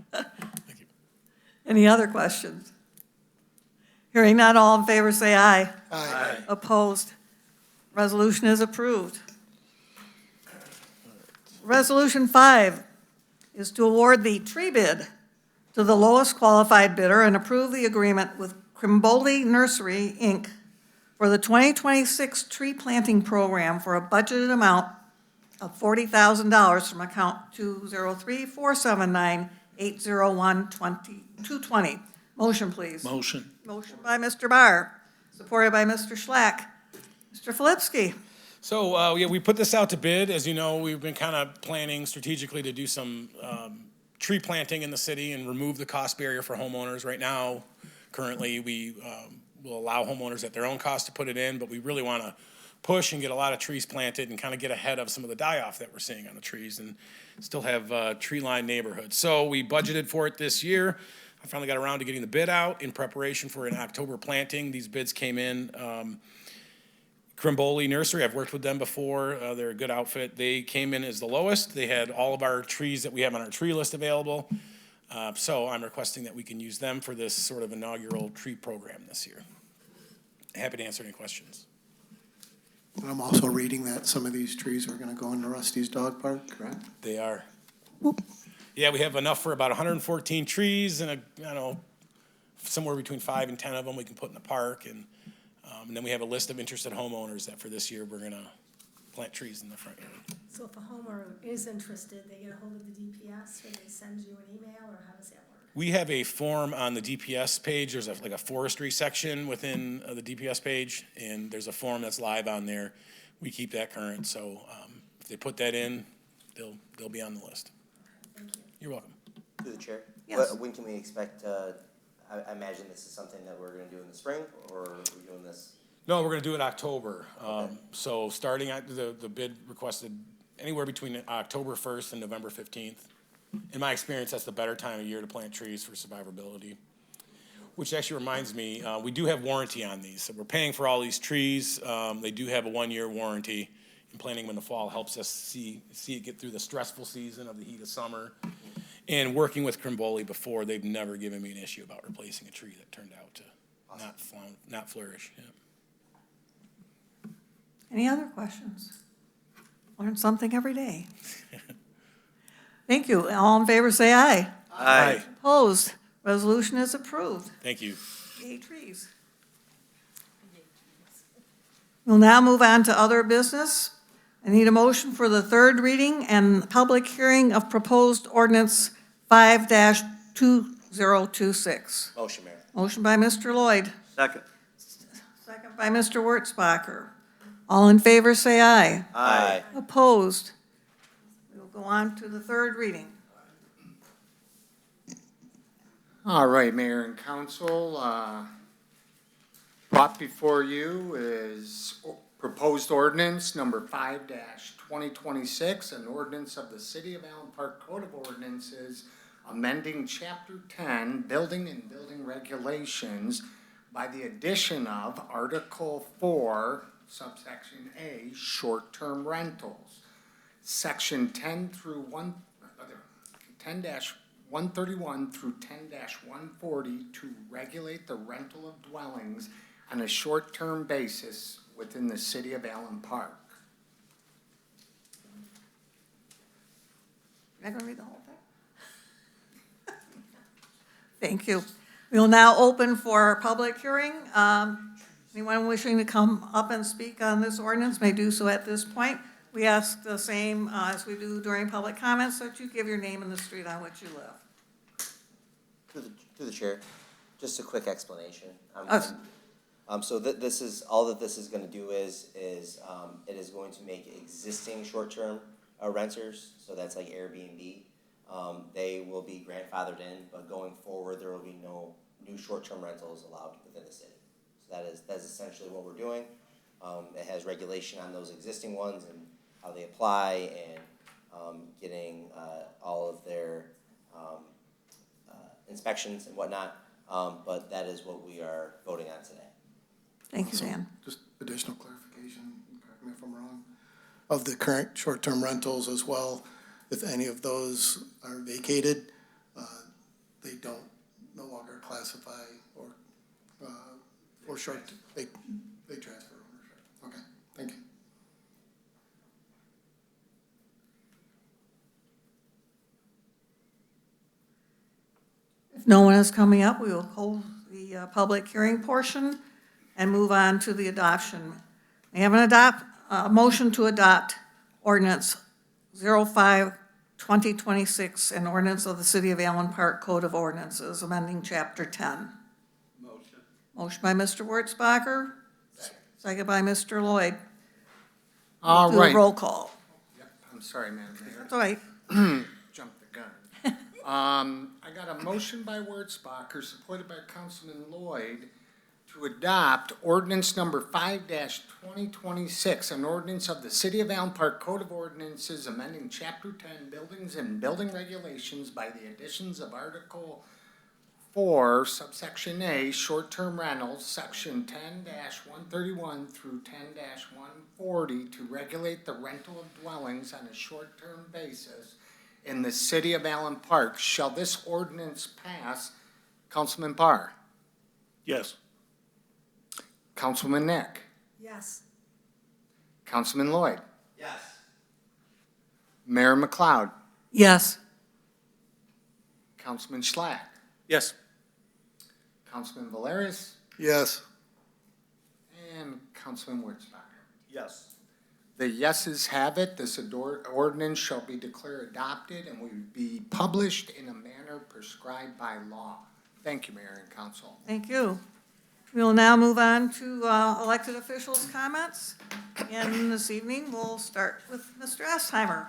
Any other questions? Hearing none, all in favor say aye. Aye. Opposed? Resolution is approved. Resolution 5 is to award the tree bid to the lowest qualified bidder and approve the agreement with Crimboldi Nursery, Inc. for the 2026 tree planting program for a budgeted amount of $40,000 from account 203-479-801-220. Motion, please. Motion. Motion by Mr. Barr, supported by Mr. Schlack. Mr. Filipski. So, yeah, we put this out to bid. As you know, we've been kind of planning strategically to do some tree planting in the city and remove the cost barrier for homeowners. Right now, currently, we will allow homeowners at their own cost to put it in, but we really want to push and get a lot of trees planted and kind of get ahead of some of the die-off that we're seeing on the trees and still have tree-lined neighborhoods. So we budgeted for it this year. I finally got around to getting the bid out in preparation for an October planting. These bids came in. Crimboli Nursery, I've worked with them before. They're a good outfit. They came in as the lowest. They had all of our trees that we have on our tree list available. So I'm requesting that we can use them for this sort of inaugural tree program this year. Happy to answer any questions. And I'm also reading that some of these trees are gonna go into Rusty's dog park, correct? They are. Yeah, we have enough for about 114 trees and somewhere between 5 and 10 of them we can put in the park. And then we have a list of interested homeowners that for this year, we're gonna plant trees in the front yard. So if a homeowner is interested, they get a hold of the DPS, or they send you an email, or how does that work? We have a form on the DPS page. There's like a forestry section within the DPS page, and there's a form that's live on there. We keep that current, so if they put that in, they'll be on the list. Thank you. You're welcome. Through the chair? Yes. When can we expect, I imagine this is something that we're gonna do in the spring, or are we doing this? No, we're gonna do it October. So starting at the bid requested anywhere between October 1st and November 15th. In my experience, that's the better time of year to plant trees for survivability. Which actually reminds me, we do have warranty on these. So we're paying for all these trees. They do have a 1-year warranty. And planting them in the fall helps us see it get through the stressful season of the heat of summer. And working with Crimboli before, they've never given me an issue about replacing a tree that turned out to not flourish. Yeah. Any other questions? Learn something every day. Thank you. All in favor, say aye. Aye. Opposed? Resolution is approved. Thank you. Yay, trees. We'll now move on to other business. I need a motion for the third reading and public hearing of proposed ordinance 5-2026. Motion, Mayor. Motion by Mr. Lloyd, Second. second by Mr. Wurtzbacher. All in favor, say aye. Aye. Opposed? We'll go on to the third reading. All right, Mayor and Council, brought before you is proposed ordinance number 5-2026, an ordinance of the City of Allen Park Code of Ordinances, amending Chapter 10, Building and Building Regulations by the addition of Article 4, subsection A, short-term rentals. Section 10-131 through 10-140 to regulate the rental of dwellings on a short-term basis within the City of Allen Park. Am I going to read the whole thing? Thank you. We will now open for public hearing. Anyone wishing to come up and speak on this ordinance may do so at this point. We ask the same as we do during public comments, that you give your name and the street on which you live. Through the chair, just a quick explanation. So this is, all that this is gonna do is it is going to make existing short-term renters, so that's like Airbnb, they will be grandfathered in, but going forward, there will be no new short-term rentals allowed within the city. So that's essentially what we're doing. It has regulation on those existing ones and how they apply and getting all of their inspections and whatnot, but that is what we are voting on today. Thank you, Dan. Just additional clarification, correct me if I'm wrong, of the current short-term rentals as well, if any of those are vacated, they don't no longer classify or short, they transfer ownership. Okay, thank you. If no one is coming up, we will hold the public hearing portion and move on to the adoption. We have a motion to adopt ordinance 05-2026, an ordinance of the City of Allen Park Code of Ordinances, amending Chapter 10. Motion by Mr. Wurtzbacher, second by Mr. Lloyd. All Do a right. roll call. I'm sorry, Madam Mayor. That's all right. Jumped the gun. I got a motion by Wurzbacher, supported by Councilman Lloyd, to adopt ordinance number 5-2026, an ordinance of the City of Allen Park Code of Ordinances amending Chapter 10 Buildings and Building Regulations by the additions of Article 4, subsection A, short-term rentals, section 10-131 through 10-140 to regulate the rental of dwellings on a short-term basis in the City of Allen Park. Shall this ordinance pass? Councilman Barr? Yes. Councilman Nick? Yes. Councilman Lloyd? Yes. Mayor McLeod? Yes. Councilman Schlatt? Yes. Councilman Valeris? Yes. And Councilman Wurzbacher? Yes. The yeses have it. This ordinance shall be declared adopted and will be published in a manner prescribed by law. Thank you, Mayor and Council. Thank you. We will now move on to elected officials' comments. And this evening, we'll start with Mr. Estheimer.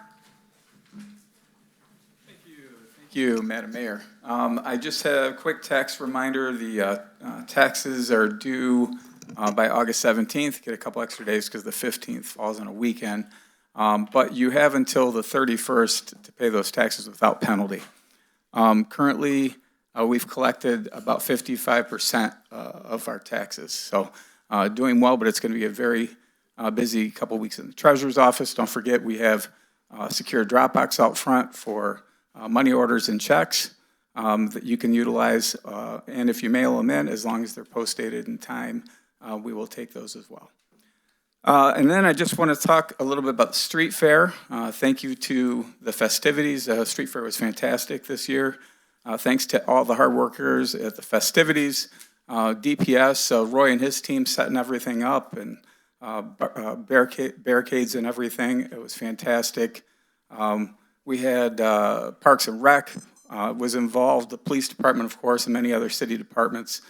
Thank you, Madam Mayor. I just have a quick tax reminder. The taxes are due by August 17th. Get a couple extra days because the 15th falls on a weekend. But you have until the 31st to pay those taxes without penalty. Currently, we've collected about 55% of our taxes. So doing well, but it's going to be a very busy couple weeks in the Treasurer's office. Don't forget, we have secure Dropbox out front for money orders and checks that you can utilize. And if you mail them in, as long as they're post-dated in time, we will take those as well. And then I just want to talk a little bit about the street fair. Thank you to the festivities. The street fair was fantastic this year. Thanks to all the hard workers at the festivities, DPS, Roy and his team setting everything up, and barricades and everything. It was fantastic. We had Parks and Rec was involved, the police department, of course, and many other city departments.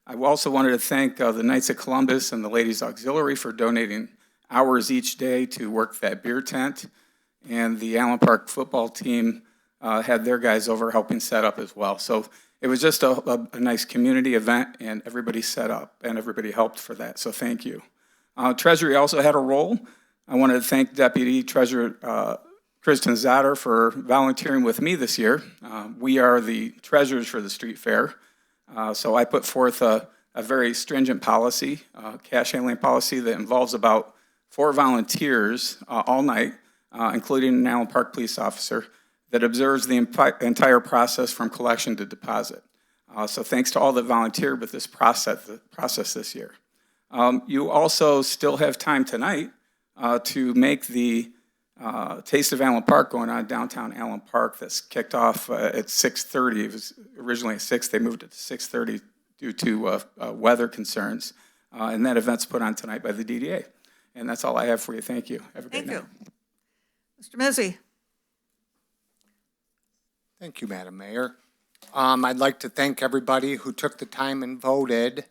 I also wanted to thank the Knights of Columbus and the Ladies Auxiliary for donating hours each day to work that beer tent. And the Allen Park football team had their guys over helping set up as well. So it was just a nice community event, and everybody set up, and everybody helped for that. So thank you. Treasury also had a role. I wanted to thank Deputy Treasurer Kristen Zatter for volunteering with me this year. We are the treasurers for the street fair. So I put forth a very stringent policy, cash handling policy that involves about 4 volunteers all night, including an Allen Park police officer, that observes the entire process from collection to deposit. So thanks to all that volunteered with this process this year. You also still have time tonight to make the Taste of Allen Park going on downtown Allen Park that's kicked off at 6:30. It was originally at 6. They moved it to 6:30 due to weather concerns. And that event's put on tonight by the DDA. And that's all I have for you. Thank you. Have a great night. Mr. Mizzi. Thank you, Madam Mayor. I'd like to thank everybody who took the time and voted.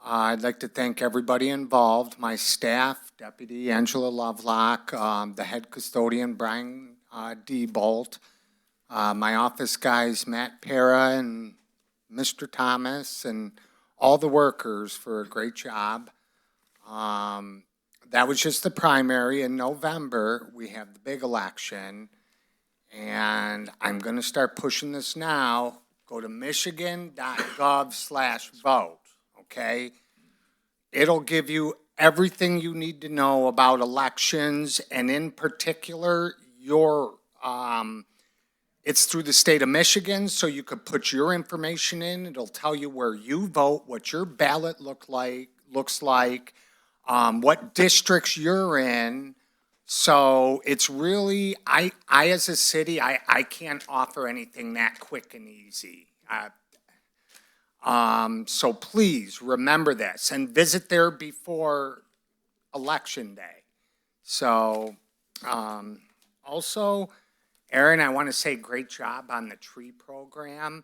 I'd like to thank everybody involved, my staff, Deputy Angela Lovelock, the head custodian, Brian D. Bolt, my office guys, Matt Para and Mr. Thomas, and all the workers for a great job. That was just the primary. In November, we have the big election. And I'm going to start pushing this now. Go to michigan.gov/vote, okay? It'll give you everything you need to know about elections, and in particular, it's through the state of Michigan, so you could put your information in. It'll tell you where you vote, what your ballot looks like, what districts you're in. So it's really, I as a city, I can't offer anything that quick and easy. So please remember this and visit there before Election Day. So also, Aaron, I want to say great job on the tree program.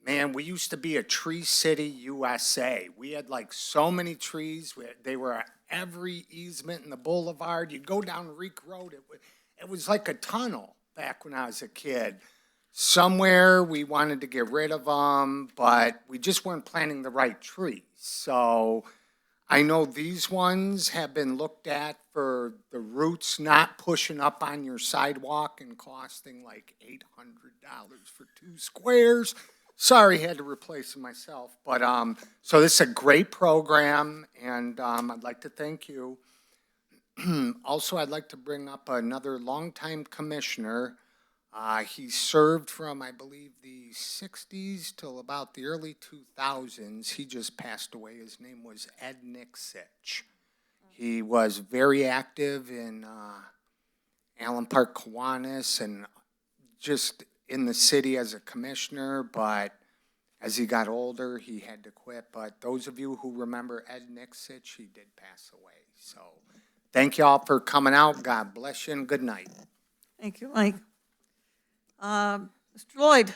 Man, we used to be a Tree City, USA. We had like so many trees. They were at every easement in the boulevard. You'd go down Reek Road. It was like a tunnel back when I was a kid. Somewhere we wanted to get rid of them, but we just weren't planting the right trees. So I know these ones have been looked at for the roots not pushing up on your sidewalk and costing like $800 for 2 squares. Sorry, had to replace them myself. But so this is a great program, and I'd like to thank you. Also, I'd like to bring up another longtime commissioner. He served from, I believe, the 60s till about the early 2000s. He just passed away. His name was Ed Nixich. He was very active in Allen Park, Kiwanis, and just in the city as a commissioner, but as he got older, he had to quit. But those of you who remember Ed Nixich, he did pass away. So thank you all for coming out. God bless you and good night. Thank you, Mike. Mr. Lloyd.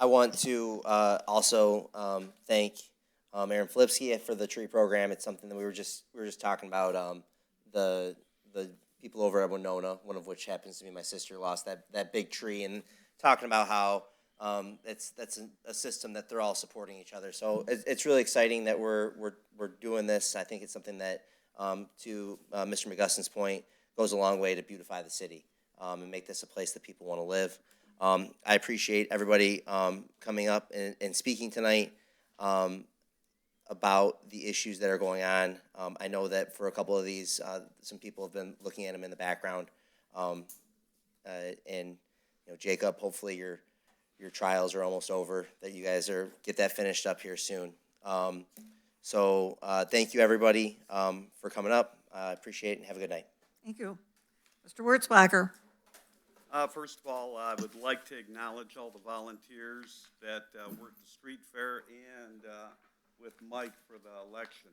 I want to also thank Aaron Flipsky for the tree program. It's something that we were just talking about. The people over at Winona, one of which happens to be my sister, lost that big tree, and talking about how that's a system that they're all supporting each other. So it's really exciting that we're doing this. I think it's something that, to Mr. McGustin's point, goes a long way to beautify the city and make this a place that people want to live. I appreciate everybody coming up and speaking tonight about the issues that are going on. I know that for a couple of these, some people have been looking at them in the background. And Jacob, hopefully your trials are almost over, that you guys get that finished up here soon. So thank you, everybody, for coming up. I appreciate it, and have a good night. Thank you. Mr. Wurzbacher. First of all, I would like to acknowledge all the volunteers that worked the street fair and with Mike for the election.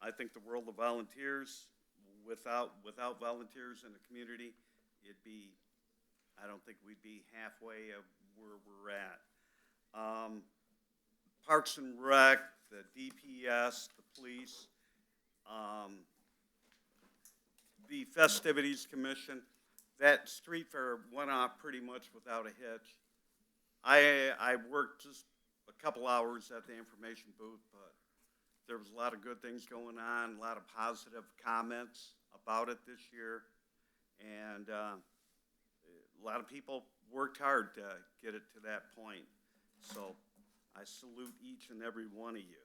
I think the world of volunteers, without volunteers in the community, I don't think we'd be halfway of where we're at. Parks and Rec, the DPS, the police, the Festivities Commission, that street fair went off pretty much without a hitch. I worked just a couple hours at the information booth, but there was a lot of good things going on, a lot of positive comments about it this year, and a lot of people worked hard to get it to that point. So I salute each and every one of you.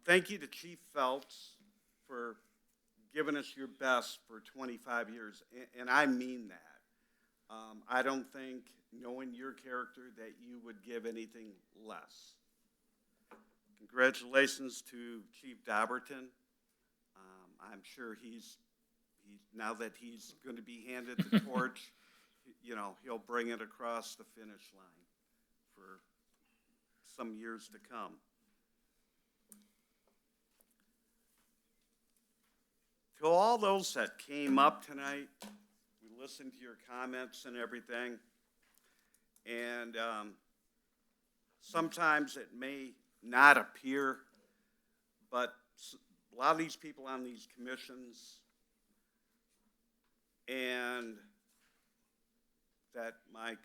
Thank you to Chief Phelps for giving us your best for 25 years, and I mean that. I don't think, knowing your character, that you would give anything less. Congratulations to Chief Dobbertin. I'm sure now that he's going to be handed the torch, he'll bring it across the finish line for some years to come. To all those that came up tonight, we listened to your comments and everything, and sometimes it may not appear, but a lot of these people on these commissions and that my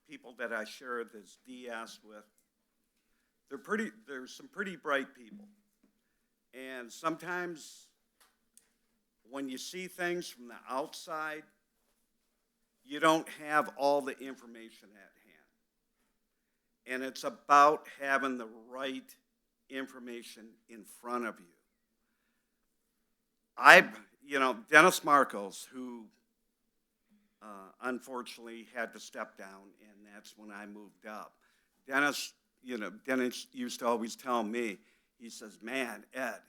people that I share this DS with, they're some pretty bright people. And sometimes when you see things from the outside, you don't have all the information at hand. And it's about having the right information in front of you. Dennis Marcos, who unfortunately had to step down, and that's when I moved up. Dennis used to always tell me, he says, man, Ed,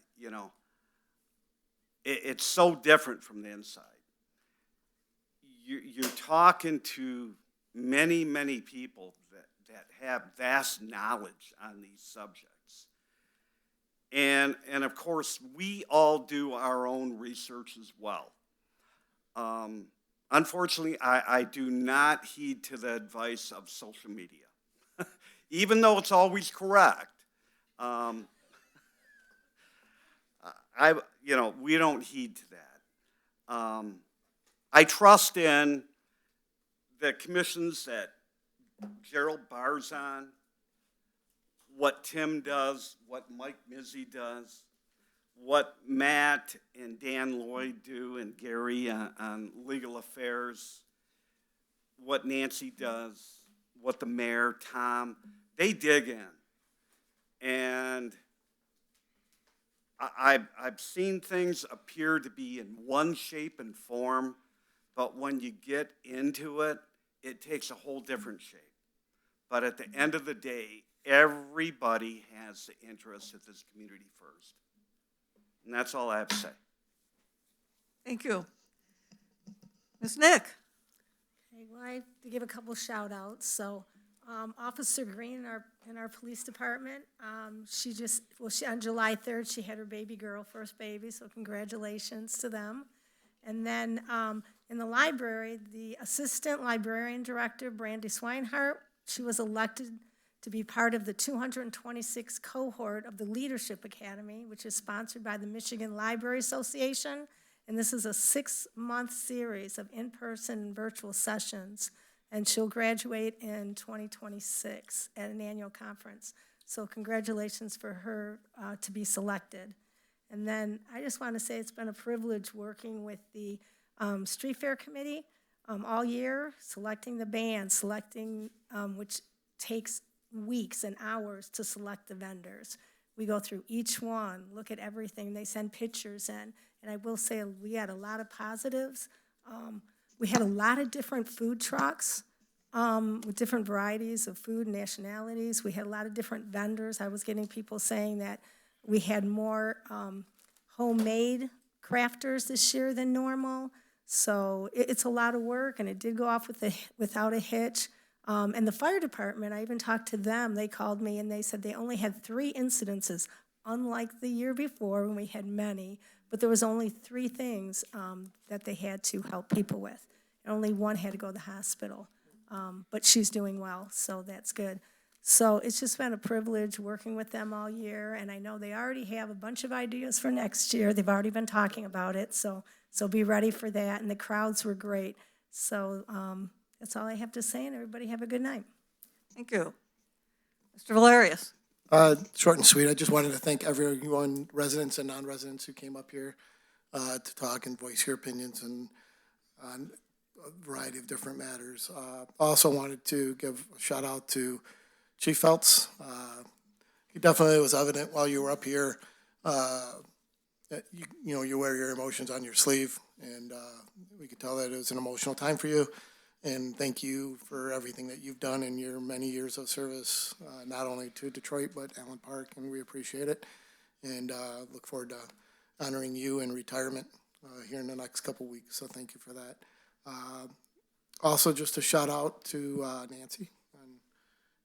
it's so different from the inside. You're talking to many, many people that have vast knowledge on these subjects. And of course, we all do our own research as well. Unfortunately, I do not heed to the advice of social media, even though it's always correct. We don't heed to that. I trust in the commissions that Gerald Barr's on, what Tim does, what Mike Mizzy does, what Matt and Dan Lloyd do, and Gary on legal affairs, what Nancy does, what the mayor, Tom, they dig in. And I've seen things appear to be in one shape and form, but when you get into it, it takes a whole different shape. But at the end of the day, everybody has the interest of this community first. And that's all I have to say. Thank you. Ms. Nick? Okay, well, I have to give a couple shout outs. So Officer Green in our police department, she on July 3rd, she had her baby girl, first baby, so congratulations to them. And then in the library, the assistant librarian director, Brandy Swinehart, she was elected to be part of the 226 cohort of the Leadership Academy, which is sponsored by the Michigan Library Association. And this is a 6-month series of in-person and virtual sessions. And she'll graduate in 2026 at an annual conference. So congratulations for her to be selected. And then I just want to say it's been a privilege working with the Street Fair Committee all year, selecting the band, which takes weeks and hours to select the vendors. We go through each one, look at everything. They send pictures in. And I will say we had a lot of positives. We had a lot of different food trucks with different varieties of food and nationalities. We had a lot of different vendors. I was getting people saying that we had more homemade crafters this year than normal. So it's a lot of work, and it did go off without a hitch. And the fire department, I even talked to them. They called me, and they said they only had 3 incidences, unlike the year before when we had many. But there was only 3 things that they had to help people with. And only one had to go to the hospital. But she's doing well, so that's good. So it's just been a privilege working with them all year, and I know they already have a bunch of ideas for next year. They've already been talking about it, so be ready for that. And the crowds were great. So that's all I have to say, and everybody have a good night. Thank you. Mr. Valerius? Short and sweet. I just wanted to thank everyone, residents and non-residents, who came up here to talk and voice your opinions on a variety of different matters. Also wanted to give a shout out to Chief Feltz. He definitely was evident while you were up here that you wear your emotions on your sleeve, and we could tell that it was an emotional time for you. And thank you for everything that you've done in your many years of service, not only to Detroit, but Allen Park, and we appreciate it. And look forward to honoring you in retirement here in the next couple weeks, so thank you for that. Also, just a shout out to Nancy on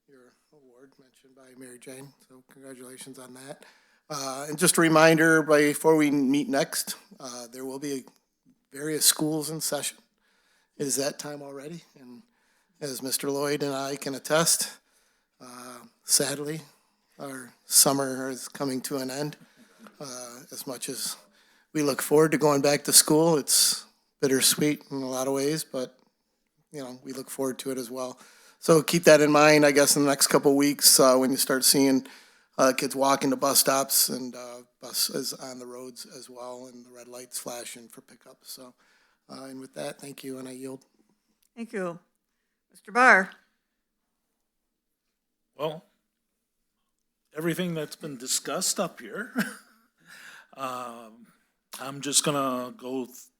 your award mentioned by Mary Jane, so congratulations on that. And just a reminder, before we meet next, there will be various schools in session. It is that time already, and as Mr. Lloyd and I can attest, sadly, our summer is coming to an end. As much as we look forward to going back to school, it's bittersweet in a lot of ways, but we look forward to it as well. So keep that in mind, I guess, in the next couple of weeks when you start seeing kids walking to bus stops and buses on the roads as well, and the red lights flashing for pickup. So. And with that, thank you, and I yield. Thank you. Mr. Barr? Well, everything that's been discussed up here, I'm just going to go with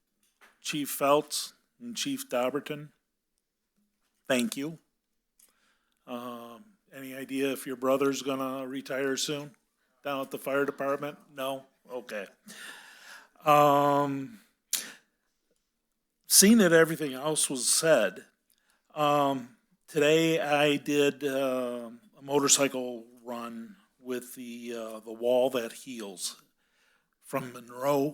Chief Feltz and Chief Dobbertin. Thank you. Any idea if your brother's going to retire soon down at the fire department? No? Okay. Seeing that everything else was said, today I did a motorcycle run with the wall that heals from Monroe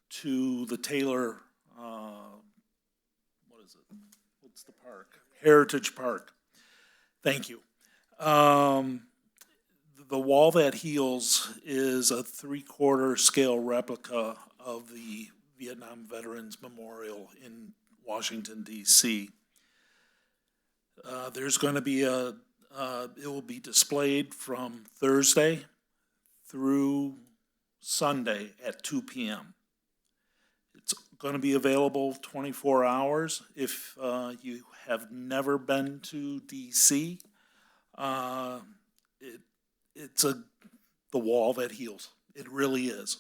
to the Taylor, what is it? What's the park? Heritage Park. Thank you. The wall that heals is a 3/4 scale replica of the Vietnam Veterans Memorial in Washington, D.C. There's going to be it will be displayed from Thursday through Sunday at 2 p.m. It's going to be available 24 hours. If you have never been to D.C., it's the wall that heals. It really is.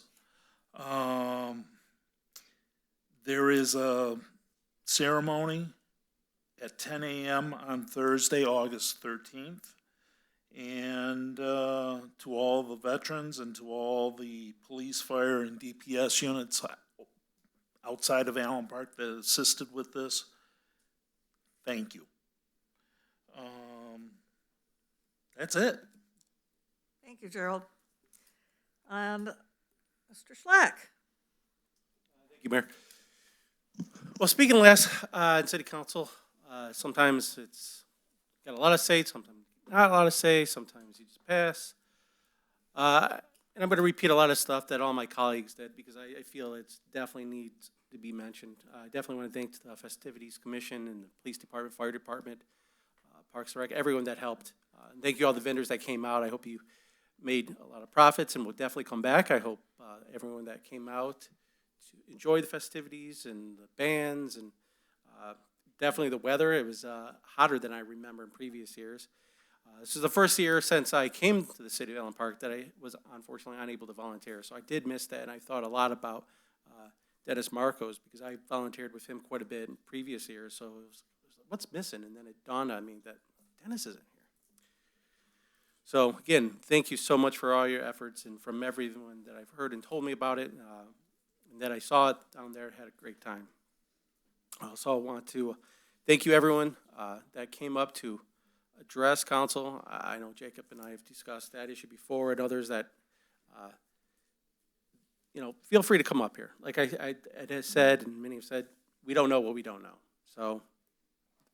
There is a ceremony at 10 a.m. on Thursday, August 13th. And to all the veterans and to all the police, fire, and DPS units outside of Allen Park that assisted with this, thank you. That's it. Thank you, Gerald. And Mr. Schlack. Thank you, Mayor. Well, speaking last in City Council, sometimes it's got a lot to say, sometimes not a lot to say, sometimes you just pass. And I'm going to repeat a lot of stuff that all my colleagues did because I feel it definitely needs to be mentioned. I definitely want to thank the Festivities Commission and the Police Department, Fire Department, Parks and Rec, everyone that helped. And thank you all the vendors that came out. I hope you made a lot of profits and will definitely come back. I hope everyone that came out to enjoy the festivities and the bands and definitely the weather. It was hotter than I remember in previous years. This is the first year since I came to the city of Allen Park that I was unfortunately unable to volunteer. So I did miss that, and I thought a lot about Dennis Marcos because I volunteered with him quite a bit in previous years. So it was what's missing? And then it dawned on me that Dennis isn't here. So again, thank you so much for all your efforts and from everyone that I've heard and told me about it and that I saw it down there, had a great time. I also want to thank you everyone that came up to address council. I know Jacob and I have discussed that issue before and others that, feel free to come up here. Like I had said and many have said, we don't know what we don't know. So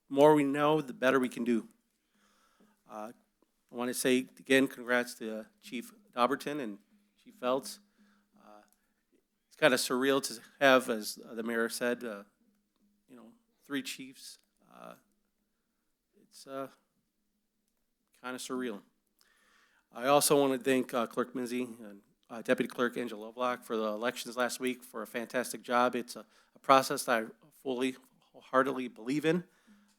the more we know, the better we can do. I want to say again, congrats to Chief Dobbertin and Chief Feltz. It's kind of surreal to have, as the mayor said, 3 chiefs. It's kind of surreal. I also want to thank Clerk Minzy and Deputy Clerk Angela Lovelock for the elections last week for a fantastic job. It's a process that I wholeheartedly believe in.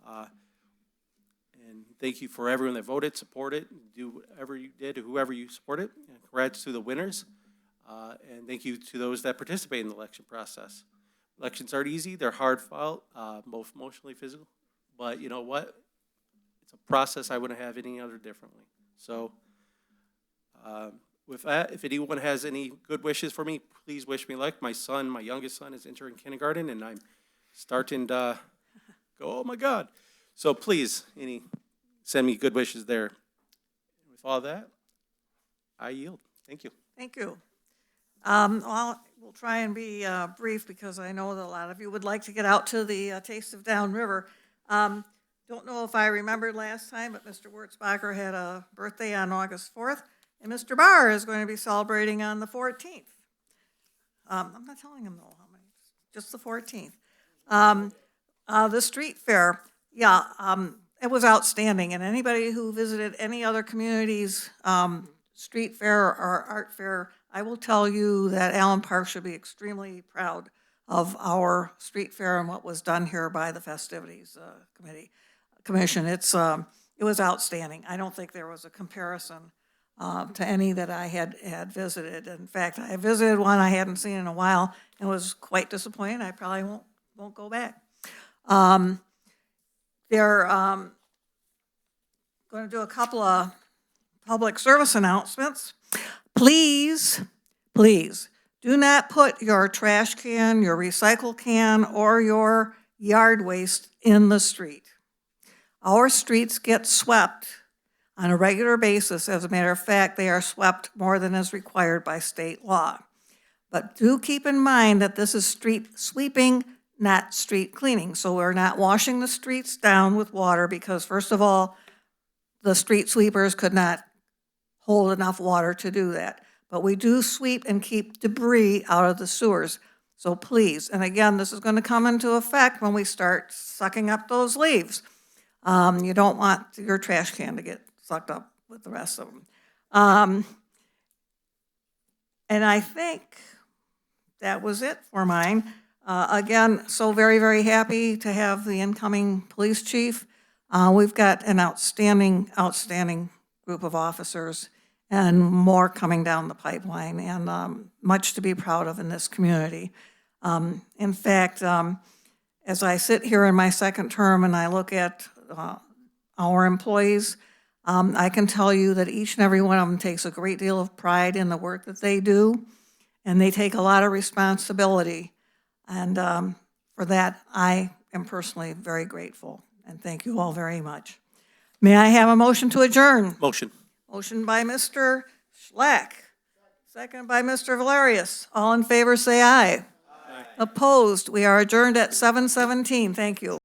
And thank you for everyone that voted, supported, do whatever you did, whoever you supported. And congrats to the winners. And thank you to those that participate in the election process. Elections aren't easy. They're hard fought, both emotionally, physical. But you know what? It's a process I wouldn't have any other differently. So with that, if anyone has any good wishes for me, please wish me luck. My son, my youngest son, is entering kindergarten, and I'm starting to go, oh my God. So please, send me good wishes there. With all that, I yield. Thank you. Thank you. We'll try and be brief because I know that a lot of you would like to get out to the Taste of Downriver. Don't know if I remembered last time, but Mr. Wurzbacher had a birthday on August 4th, and Mr. Barr is going to be celebrating on the 14th. I'm not telling him though how many, just the 14th. The street fair, it was outstanding, and anybody who visited any other community's street fair or art fair, I will tell you that Allen Park should be extremely proud of our street fair and what was done here by the Festivities Commission. It was outstanding. I don't think there was a comparison to any that I had visited. In fact, I visited one I hadn't seen in a while and was quite disappointed. I probably won't go back. They're going to do a couple of public service announcements. Please do not put your trash can, your recycle can, or your yard waste in the street. Our streets get swept on a regular basis. As a matter of fact, they are swept more than is required by state law. But do keep in mind that this is street sweeping, not street cleaning. So we're not washing the streets down with water because, first of all, the street sweepers could not hold enough water to do that. But we do sweep and keep debris out of the sewers. So please, and again, this is going to come into effect when we start sucking up those leaves. You don't want your trash can to get sucked up with the rest of them. And I think that was it for mine. Again, so very, very happy to have the incoming police chief. We've got an outstanding group of officers and more coming down the pipeline, and much to be proud of in this community. In fact, as I sit here in my second term and I look at our employees, I can tell you that each and every one of them takes a great deal of pride in the work that they do, and they take a lot of responsibility. And for that, I am personally very grateful, and thank you all very much. May I have a motion to adjourn? Motion. Motion by Mr. Schlack, second by Mr. Valerius. All in favor, say aye. Aye. Opposed? We are adjourned at 7:17. Thank you.